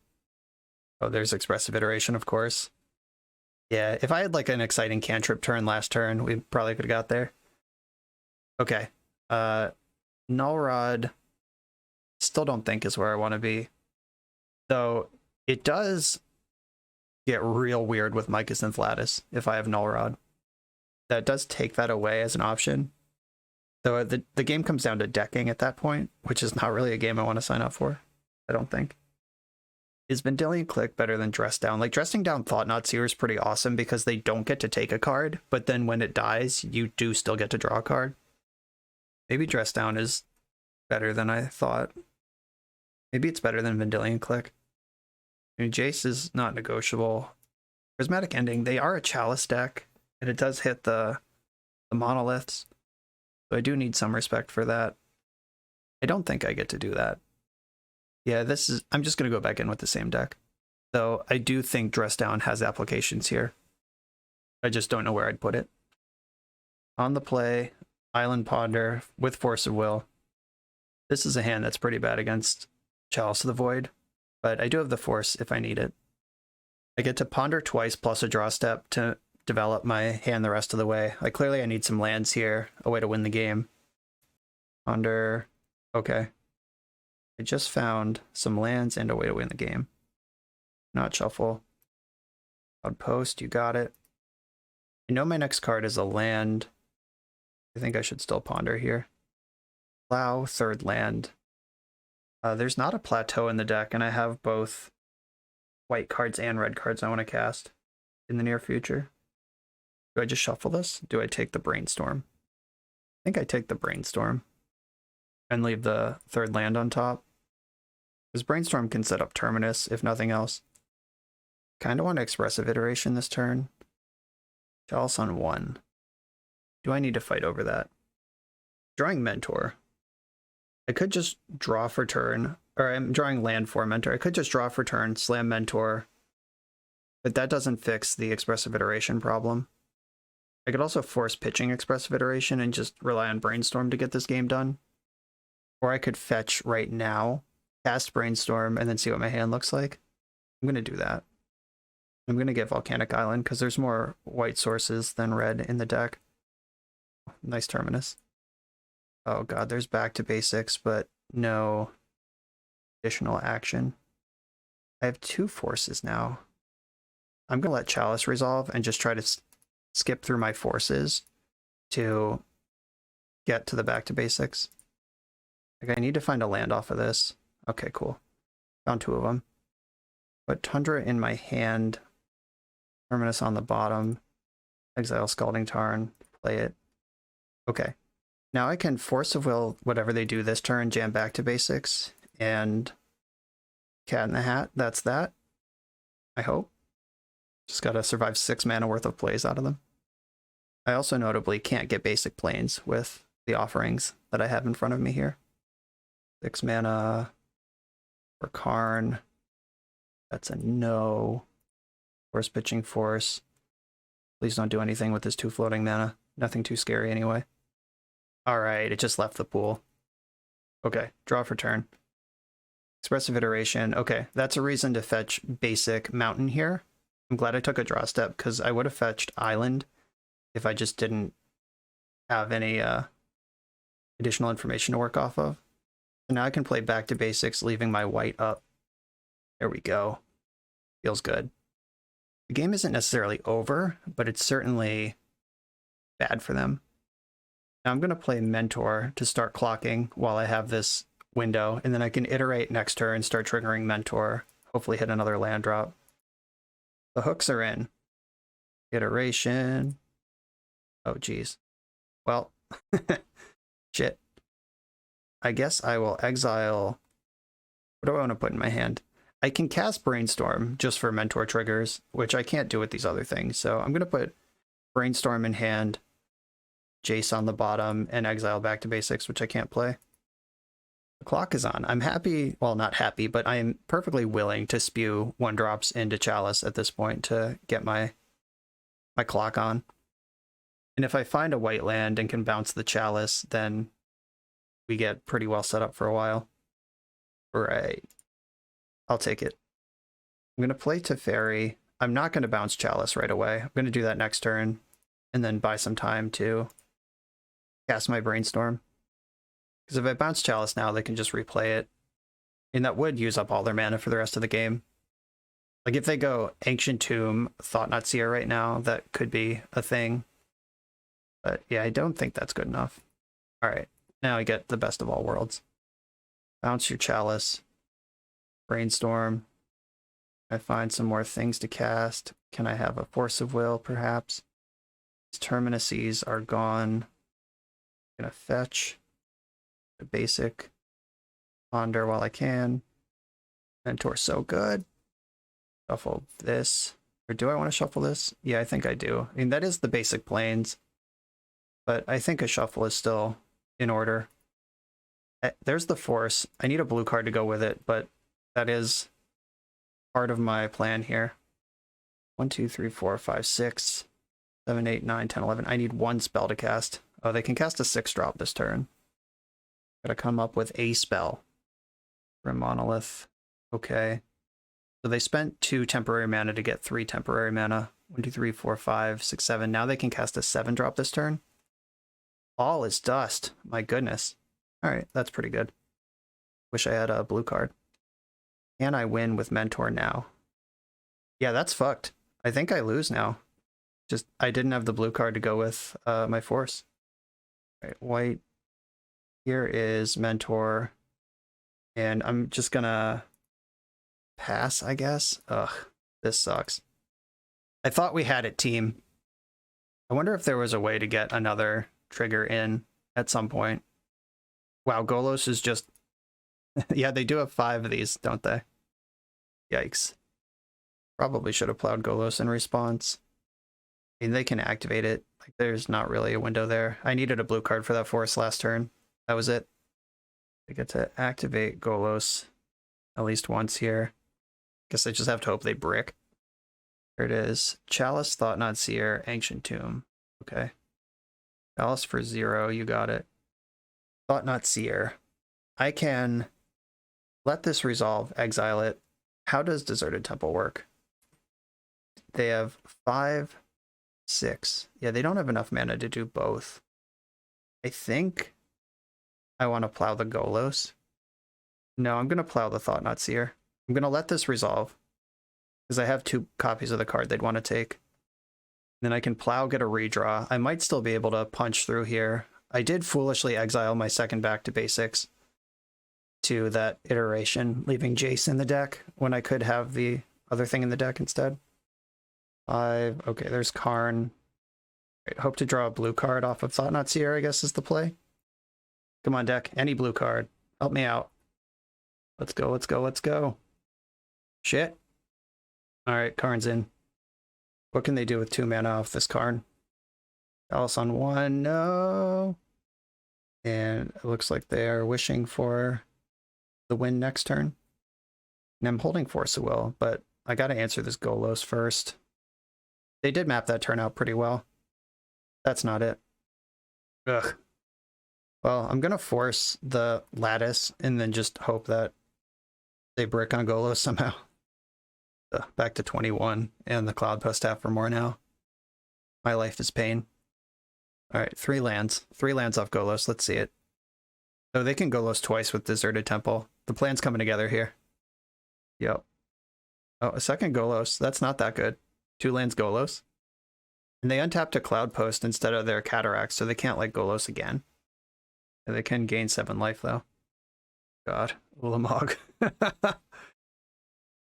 Oh, there's Expressive Iteration, of course. Yeah, if I had like an exciting cantrip turn last turn, we probably could have got there. Okay. Null Rod, still don't think is where I want to be. Though it does get real weird with Mycosynth Lattice if I have Null Rod. That does take that away as an option. Though the game comes down to decking at that point, which is not really a game I want to sign up for, I don't think. Is Vendilion Click better than Dress Down? Like, Dressing Down Thought-Knot Seer is pretty awesome because they don't get to take a card, but then when it dies, you do still get to draw a card. Maybe Dress Down is better than I thought. Maybe it's better than Vendilion Click. I mean, Jace is not negotiable. Prismatic Ending, they are a Chalice deck, and it does hit the monoliths. So I do need some respect for that. I don't think I get to do that. Yeah, I'm just going to go back in with the same deck. Though I do think Dress Down has applications here. I just don't know where I'd put it. On the play, Island Ponder with Force of Will. This is a hand that's pretty bad against Chalice of the Void, but I do have the Force if I need it. I get to ponder twice plus a draw step to develop my hand the rest of the way. Like, clearly I need some lands here, a way to win the game. Ponder, okay. I just found some lands and a way to win the game. Not shuffle. Outpost, you got it. I know my next card is a land. I think I should still ponder here. Plow, third land. There's not a plateau in the deck, and I have both white cards and red cards I want to cast in the near future. Do I just shuffle this? Do I take the Brainstorm? I think I take the Brainstorm and leave the third land on top. Because Brainstorm can set up Terminus, if nothing else. Kind of want Expressive Iteration this turn. Chalice on 1. Do I need to fight over that? Drawing Mentor. I could just draw for turn, or I'm drawing land for Mentor. I could just draw for turn, slam Mentor, but that doesn't fix the Expressive Iteration problem. I could also force pitching Expressive Iteration and just rely on Brainstorm to get this game done. Or I could fetch right now, cast Brainstorm, and then see what my hand looks like. I'm going to do that. I'm going to get Volcanic Island because there's more white sources than red in the deck. Nice Terminus. Oh god, there's back to basics, but no additional action. I have 2 forces now. I'm going to let Chalice resolve and just try to skip through my forces to get to the back to basics. Like, I need to find a land off of this. Okay, cool. Found 2 of them. Put Tundra in my hand. Terminus on the bottom. Exile Scalding Tarn. Play it. Okay. Now I can Force of Will whatever they do this turn, jam back to basics, and Cat in the Hat. That's that. I hope. Just gotta survive 6 mana worth of plays out of them. I also notably can't get basic planes with the offerings that I have in front of me here. 6 mana for Karn. That's a no. Force pitching Force. Please don't do anything with this 2 floating mana. Nothing too scary anyway. Alright, it just left the pool. Okay, draw for turn. Expressive Iteration. Okay, that's a reason to fetch basic Mountain here. I'm glad I took a draw step, because I would have fetched Island if I just didn't have any additional information to work off of. So now I can play back to basics, leaving my white up. There we go. Feels good. The game isn't necessarily over, but it's certainly bad for them. Now I'm going to play Mentor to start clocking while I have this window, and then I can iterate next turn, start triggering Mentor, hopefully hit another land drop. The hooks are in. Iteration. Oh, geez. Well, shit. I guess I will exile. What do I want to put in my hand? I can cast Brainstorm just for Mentor triggers, which I can't do with these other things. So I'm going to put Brainstorm in hand, Jace on the bottom, and exile back to basics, which I can't play. The clock is on. I'm happy, well, not happy, but I am perfectly willing to spew 1-drops into Chalice at this point to get my clock on. And if I find a white land and can bounce the Chalice, then we get pretty well set up for a while. Right. I'll take it. I'm going to play Teferi. I'm not going to bounce Chalice right away. I'm going to do that next turn and then buy some time to cast my Brainstorm. Because if I bounce Chalice now, they can just replay it. And that would use up all their mana for the rest of the game. Like if they go Ancient Tomb, Thought Not Seer right now, that could be a thing. But yeah, I don't think that's good enough. Alright, now I get the best of all worlds. Bounce your Chalice. Brainstorm. I find some more things to cast. Can I have a Force of Will, perhaps? These Terminuses are gone. I'm gonna fetch a basic. Ponder while I can. Mentor so good. Shuffle this. Or do I want to shuffle this? Yeah, I think I do. I mean, that is the basic planes. But I think a shuffle is still in order. There's the Force. I need a blue card to go with it, but that is part of my plan here. 1, 2, 3, 4, 5, 6, 7, 8, 9, 10, 11. I need one spell to cast. Oh, they can cast a 6-drop this turn. Gotta come up with a spell. For a Monolith. Okay. So they spent 2 temporary mana to get 3 temporary mana. 1, 2, 3, 4, 5, 6, 7. Now they can cast a 7-drop this turn. All is dust. My goodness. Alright, that's pretty good. Wish I had a blue card. Can I win with Mentor now? Yeah, that's fucked. I think I lose now. Just, I didn't have the blue card to go with my Force. Alright, white. Here is Mentor. And I'm just gonna pass, I guess. Ugh, this sucks. I thought we had it, team. I wonder if there was a way to get another trigger in at some point. Wow, Golos is just... yeah, they do have 5 of these, don't they? Yikes. Probably should have plowed Golos in response. I mean, they can activate it. Like, there's not really a window there. I needed a blue card for that Force last turn. That was it. I get to activate Golos at least once here. Guess I just have to hope they brick. There it is. Chalice, Thought Not Seer, Ancient Tomb. Okay. Chalice for 0, you got it. Thought Not Seer. I can let this resolve, exile it. How does Deserted Temple work? They have 5, 6. Yeah, they don't have enough mana to do both. I think I want to plow the Golos. No, I'm going to plow the Thought Not Seer. I'm going to let this resolve. Because I have 2 copies of the card they'd want to take. Then I can plow, get a redraw. I might still be able to punch through here. I did foolishly exile my second back to basics to that iteration, leaving Jace in the deck when I could have the other thing in the deck instead. 5. Okay, there's Karn. Right, hope to draw a blue card off of Thought Not Seer, I guess is the play. Come on, deck. Any blue card. Help me out. Let's go, let's go, let's go. Shit. Alright, Karn's in. What can they do with 2 mana off this Karn? Chalice on 1, no. And it looks like they are wishing for the win next turn. And I'm holding Force of Will, but I gotta answer this Golos first. They did map that turn out pretty well. That's not it. Ugh. Well, I'm gonna force the Lattice and then just hope that they brick on Golos somehow. Back to 21 and the Cloud Post half for more now. My life is pain. Alright, 3 lands. 3 lands off Golos. Let's see it. So they can Golos twice with Deserted Temple. The plan's coming together here. Yep. Oh, a second Golos. That's not that good. 2 lands Golos. And they untapped a Cloud Post instead of their Cataract, so they can't like Golos again. And they can gain 7 life though. God. Ulamog.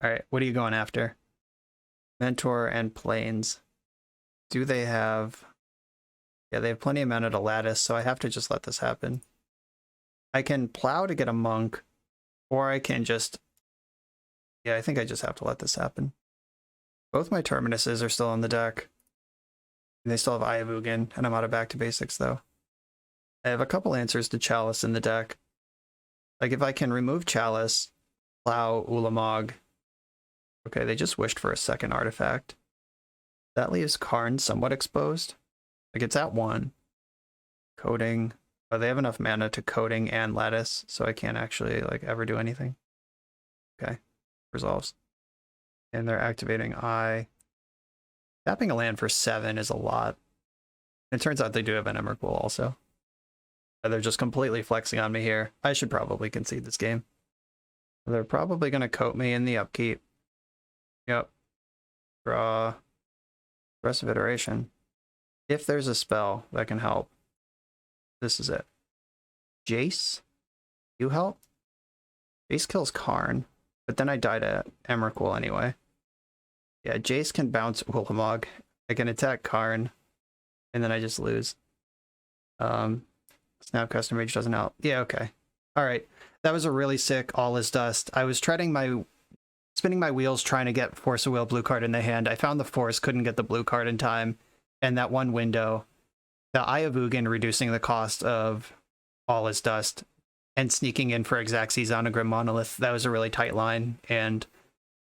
Alright, what are you going after? Mentor and Plains. Do they have... Yeah, they have plenty of mana to Lattice, so I have to just let this happen. I can plow to get a Monk, or I can just... Yeah, I think I just have to let this happen. Both my Terminuses are still on the deck. And they still have Eye of Ugin, and I'm out of back to basics, though. I have a couple answers to Chalice in the deck. Like, if I can remove Chalice, plow Ulamog... Okay, they just wished for a second artifact. That leaves Karn somewhat exposed. Like, it's at 1. Coding. Oh, they have enough mana to Coding and Lattice, so I can't actually, like, ever do anything. Okay. Resolves. And they're activating Eye. Tapping a land for 7 is a lot. It turns out they do have an Emrakul also. They're just completely flexing on me here. I should probably concede this game. They're probably going to coat me in the upkeep. Yep. Draw. Expressive Iteration. If there's a spell that can help, this is it. Jace? You help? Jace kills Karn, but then I die to Emrakul anyway. Yeah, Jace can bounce Ulamog. I can attack Karn, and then I just lose. Snapcaster Mage doesn't help. Yeah, okay. Alright. That was a really sick All Is Dust. I was spinning my wheels trying to get Force of Will blue card in the hand. I found the Force, couldn't get the blue card in time. And that one window, the Eye of Ugin reducing the cost of All Is Dust and sneaking in for Xaxes on a Grim Monolith, that was a really tight line, and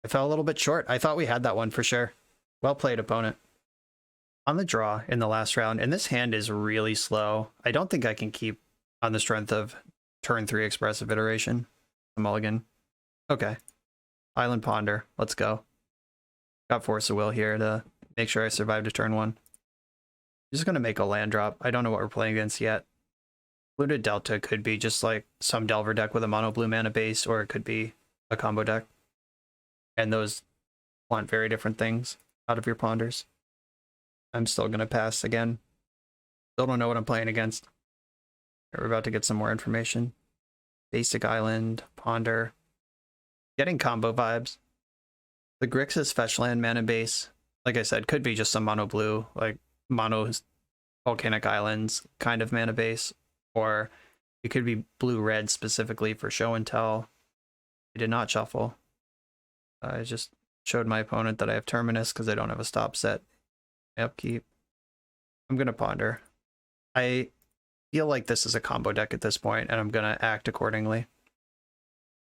I fell a little bit short. I thought we had that one for sure. Well played, opponent. On the draw in the last round, and this hand is really slow. I don't think I can keep on the strength of turn 3 Expressive Iteration. Mulligan. Okay. Island Ponder. Let's go. Got Force of Will here to make sure I survive to turn 1. I'm just going to make a land drop. I don't know what we're playing against yet. Looted Delta could be just like some Delver deck with a mono blue mana base, or it could be a combo deck. And those want very different things out of your ponders. I'm still going to pass again. Still don't know what I'm playing against. We're about to get some more information. Basic Island, Ponder. Getting combo vibes. The Grixis Fetchland mana base, like I said, could be just some mono blue, like mono Volcanic Islands kind of mana base. Or it could be blue-red specifically for show and tell. I did not shuffle. I just showed my opponent that I have Terminus because I don't have a stop set. Upkeep. I'm going to Ponder. I feel like this is a combo deck at this point, and I'm going to act accordingly.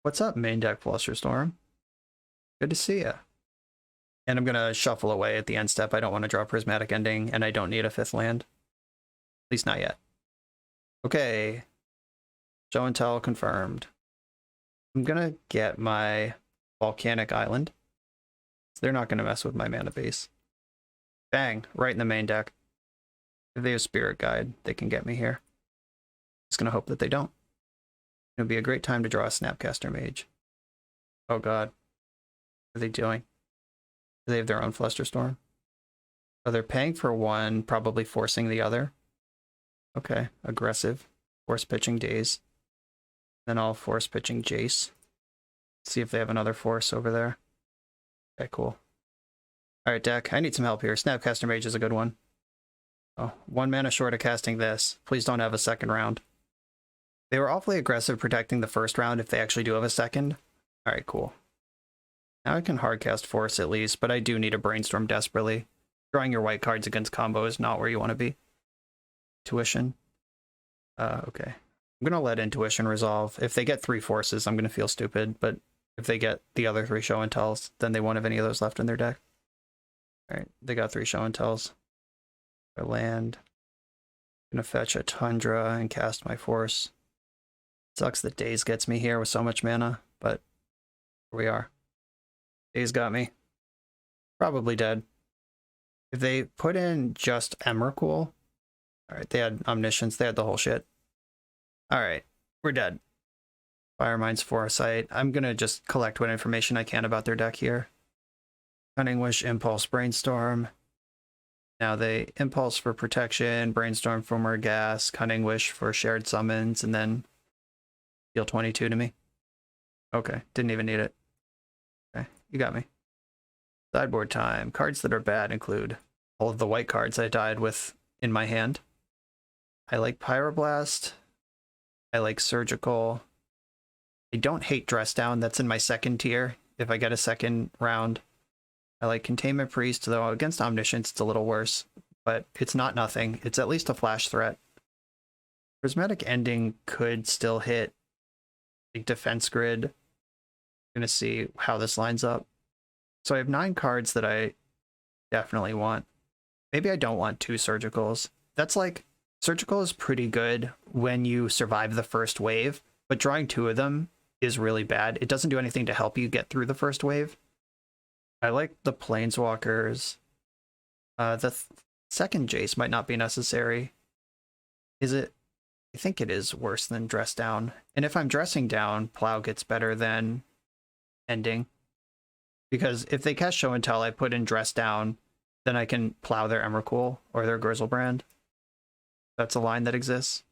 What's up, main deck Flusterstorm? Good to see ya. And I'm going to shuffle away at the end step. I don't want to draw Prismatic Ending, and I don't need a 5th land. At least not yet. Okay. Show and tell confirmed. I'm going to get my Volcanic Island. They're not going to mess with my mana base. Bang, right in the main deck. If they have Spirit Guide, they can get me here. Just going to hope that they don't. It'll be a great time to draw a Snapcaster Mage. Oh god. What are they doing? Do they have their own Flusterstorm? Oh, they're paying for one, probably forcing the other. Okay, aggressive. Force pitching Daze. Then I'll force pitching Jace. See if they have another force over there. Okay, cool. Alright, deck, I need some help here. Snapcaster Mage is a good one. Oh, 1 mana short of casting this. Please don't have a second round. They were awfully aggressive protecting the first round if they actually do have a second. Alright, cool. Now I can hardcast Force at least, but I do need a Brainstorm desperately. Drawing your white cards against combo is not where you want to be. Tuition. Okay. I'm going to let Intuition resolve. If they get 3 forces, I'm going to feel stupid, but if they get the other 3 show and tells, then they won't have any of those left in their deck. Alright, they got 3 show and tells. I land. I'm going to fetch a Tundra and cast my Force. Sucks that Daze gets me here with so much mana, but here we are. Daze got me. Probably dead. If they put in just Emrakul, alright, they had Omniscience, they had the whole shit. Alright, we're dead. Firemind's Foresight. I'm gonna just collect what information I can about their deck here. Cunning Wish, Impulse, Brainstorm. Now they Impulse for protection, Brainstorm for more gas, Cunning Wish for shared summons, and then deal 22 to me. Okay, didn't even need it. Okay, you got me. Sideboard time. Cards that are bad include all of the white cards I died with in my hand. I like Pyroblast. I like Surgical. I don't hate Dress Down. That's in my second tier if I get a second round. I like Containment Priest, though against Omniscience it's a little worse, but it's not nothing. It's at least a flash threat. Prismatic Ending could still hit like Defense Grid. I'm gonna see how this lines up. So I have 9 cards that I definitely want. Maybe I don't want 2 Surgicals. That's like, Surgical is pretty good when you survive the first wave, but drawing 2 of them is really bad. It doesn't do anything to help you get through the first wave. I like the Planeswalkers. The second Jace might not be necessary. Is it? I think it is worse than Dress Down. And if I'm dressing down, Plow gets better than Ending. Because if they cast Show and Tell, I put in Dress Down, then I can Plow their Emrakul or their Grizzlebrand. That's a line that exists.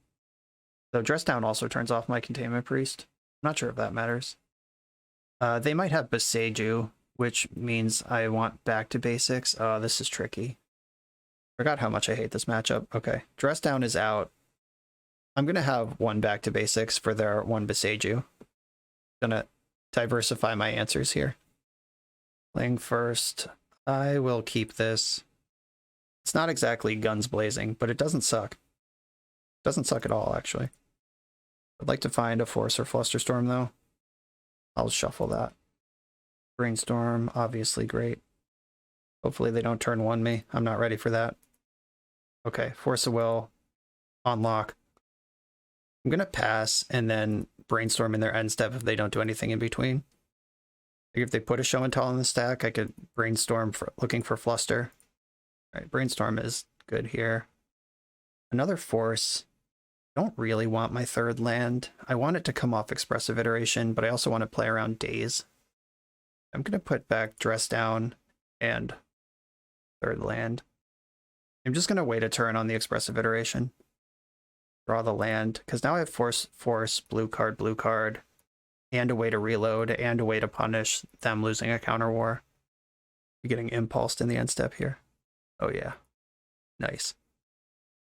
So Dress Down also turns off my Containment Priest. I'm not sure if that matters. They might have Boseiju, which means I want back to basics. Oh, this is tricky. Forgot how much I hate this matchup. Okay, Dress Down is out. I'm going to have one back to basics for their one Boseiju. Gonna diversify my answers here. Playing first, I will keep this. It's not exactly guns blazing, but it doesn't suck. It doesn't suck at all, actually. I'd like to find a Force or Flusterstorm, though. I'll shuffle that. Brainstorm, obviously great. Hopefully they don't turn one me. I'm not ready for that. Okay, Force of Will on lock. I'm going to pass and then Brainstorm in their end step if they don't do anything in between. Like if they put a Show and Tell in the stack, I could Brainstorm for looking for Fluster. All right, Brainstorm is good here. Another Force. I don't really want my third land. I want it to come off Expressive Iteration, but I also want to play around Daze. I'm going to put back Dress Down and third land. I'm just going to wait a turn on the Expressive Iteration. Draw the land, because now I have Force, blue card, and a way to reload, and a way to punish them losing a counter war. You're getting impulsed in the end step here. Oh yeah. Nice.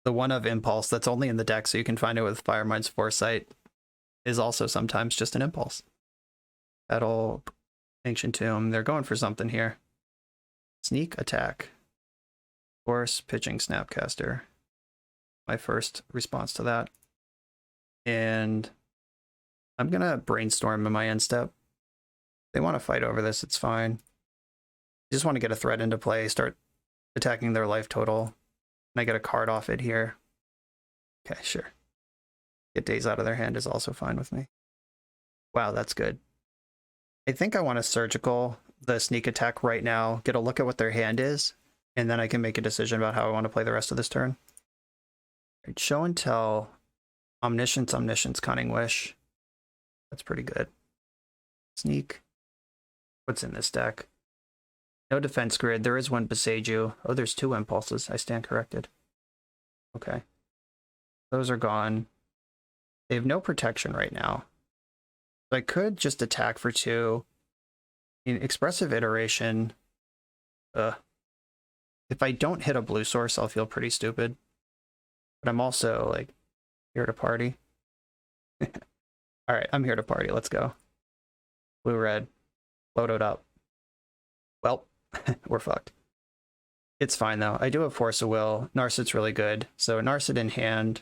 The one of Impulse that's only in the deck, so you can find it with Firemind's Foresight, is also sometimes just an Impulse. Battle, Ancient Tomb, they're going for something here. Sneak attack. Force, pitching Snapcaster. My first response to that. And I'm going to Brainstorm in my end step. If they want to fight over this, it's fine. I just want to get a threat into play, start attacking their life total. And I get a card off it here. Okay, sure. Get Daze out of their hand is also fine with me. Wow, that's good. I think I want to Surgical the sneak attack right now, get a look at what their hand is, and then I can make a decision about how I want to play the rest of this turn. Right, Show and Tell, Omniscience, Cunning Wish. That's pretty good. Sneak. What's in this deck? No defense grid. There is one Boseiju. Oh, there's two Impulses. I stand corrected. Okay. Those are gone. They have no protection right now. So I could just attack for two. In Expressive Iteration, if I don't hit a blue source, I'll feel pretty stupid. But I'm also, like, here to party. Alright, I'm here to party. Let's go. Blue-red. Load it up. Well, we're fucked. It's fine, though. I do have Force of Will. Narset's really good. So Narset in hand.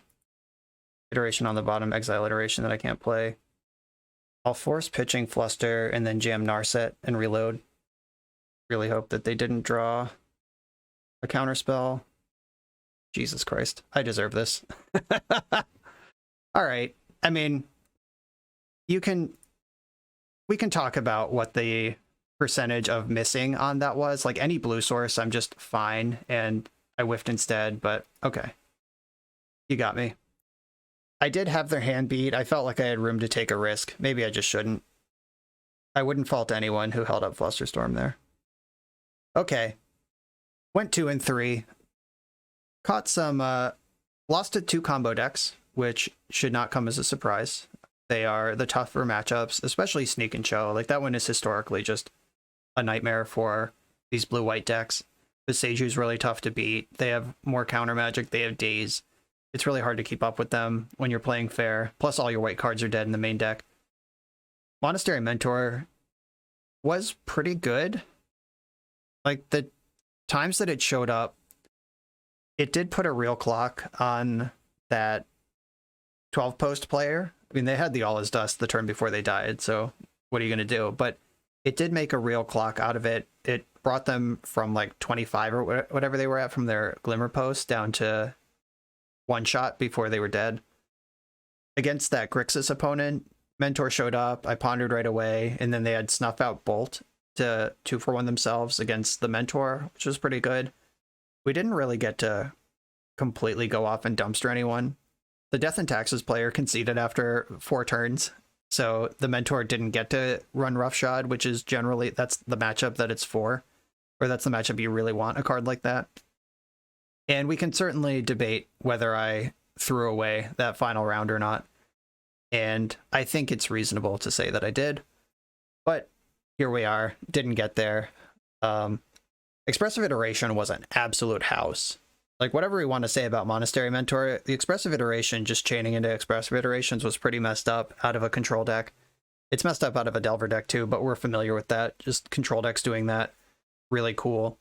Iteration on the bottom. Exile Iteration that I can't play. I'll force pitching Fluster and then jam Narset and reload. Really hope that they didn't draw a counterspell. Jesus Christ. I deserve this. Alright. I mean, we can talk about what the percentage of missing on that was. Like any blue source, I'm just fine, and I whiffed instead, but okay. You got me. I did have their hand beat. I felt like I had room to take a risk. Maybe I just shouldn't. I wouldn't fault anyone who held up Flusterstorm there. Okay. Went 2 and 3. Caught some, lost to 2 combo decks, which should not come as a surprise. They are the tougher matchups, especially Sneak and Show. Like, that one is historically just a nightmare for these blue-white decks. The Boseiju is really tough to beat. They have more counter magic. They have Daze. It's really hard to keep up with them when you're playing fair. Plus, all your white cards are dead in the main deck. Monastery Mentor was pretty good. Like, the times that it showed up, it did put a real clock on that 12-post player. I mean, they had the All Is Dust the turn before they died, so what are you going to do? But it did make a real clock out of it. It brought them from, like, 25 or whatever they were at from their Glimmer post down to one shot before they were dead. Against that Grixis opponent, Mentor showed up. I pondered right away, and then they had Snuff Out Bolt to 2-for-1 themselves against the Mentor, which was pretty good. We didn't really get to completely go off and dumpster anyone. The Death and Taxes player conceded after 4 turns, so the Mentor didn't get to run Roughshod, which is generally, that's the matchup that it's for, or that's the matchup you really want a card like that. And we can certainly debate whether I threw away that final round or not. And I think it's reasonable to say that I did. But here we are, didn't get there. Expressive Iteration was an absolute house. Like, whatever we want to say about Monastery Mentor, the Expressive Iteration just chaining into Expressive Iterations was pretty messed up out of a control deck. It's messed up out of a Delver deck too, but we're familiar with that. Just control decks doing that. Really cool.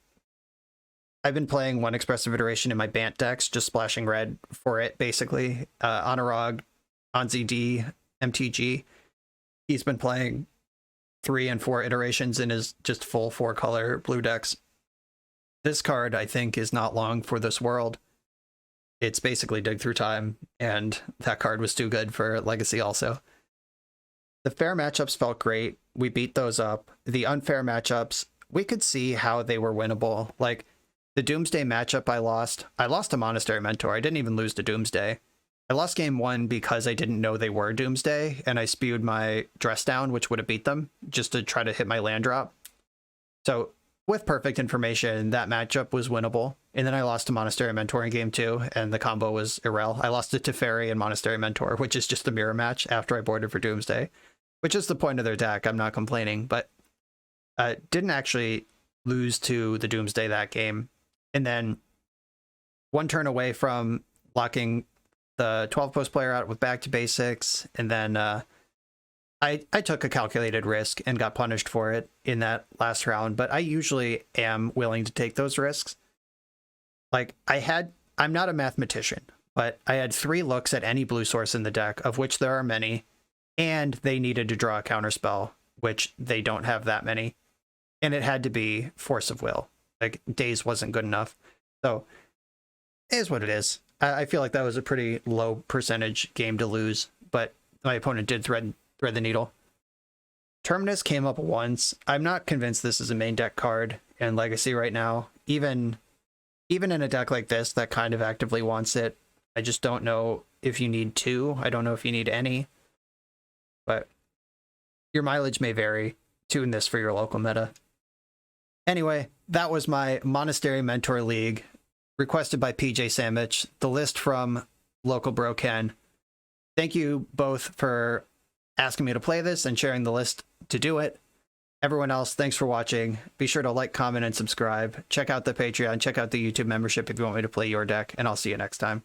I've been playing one Expressive Iteration in my Bant decks, just splashing red for it, basically. Anurag, OnZD, MTG. He's been playing 3 and 4 iterations in his just full 4-color blue decks. This card, I think, is not long for this world. It's basically Dig Through Time, and that card was too good for Legacy also. The fair matchups felt great. We beat those up. The unfair matchups, we could see how they were winnable. Like, the Doomsday matchup I lost to Monastery Mentor. I didn't even lose to Doomsday. I lost game 1 because I didn't know they were Doomsday, and I spewed my Dress Down, which would have beat them, just to try to hit my land drop. So, with perfect information, that matchup was winnable. And then I lost to Monastery Mentor in game 2, and the combo was Irrel. I lost to Teferi and Monastery Mentor, which is just a mirror match after I boarded for Doomsday, which is the point of their deck. I'm not complaining, but didn't actually lose to the Doomsday that game. And then 1 turn away from locking the 12-post player out with Back to Basics, and then I took a calculated risk and got punished for it in that last round, but I usually am willing to take those risks. Like, I'm not a mathematician, but I had 3 looks at any blue source in the deck, of which there are many, and they needed to draw a counterspell, which they don't have that many, and it had to be Force of Will. Like, Daze wasn't good enough. So, it is what it is. I feel like that was a pretty low percentage game to lose, but my opponent did thread the needle. Terminus came up once. I'm not convinced this is a main deck card in Legacy right now. Even in a deck like this that kind of actively wants it, I just don't know if you need 2. I don't know if you need any. But your mileage may vary. Tune this for your local meta. Anyway, that was my Monastery Mentor League, requested by PJSammich, the list from local bro Ken. Thank you both for asking me to play this and sharing the list to do it. Everyone else, thanks for watching. Be sure to like, comment, and subscribe. Check out the Patreon, check out the YouTube membership if you want me to play your deck, and I'll see you next time.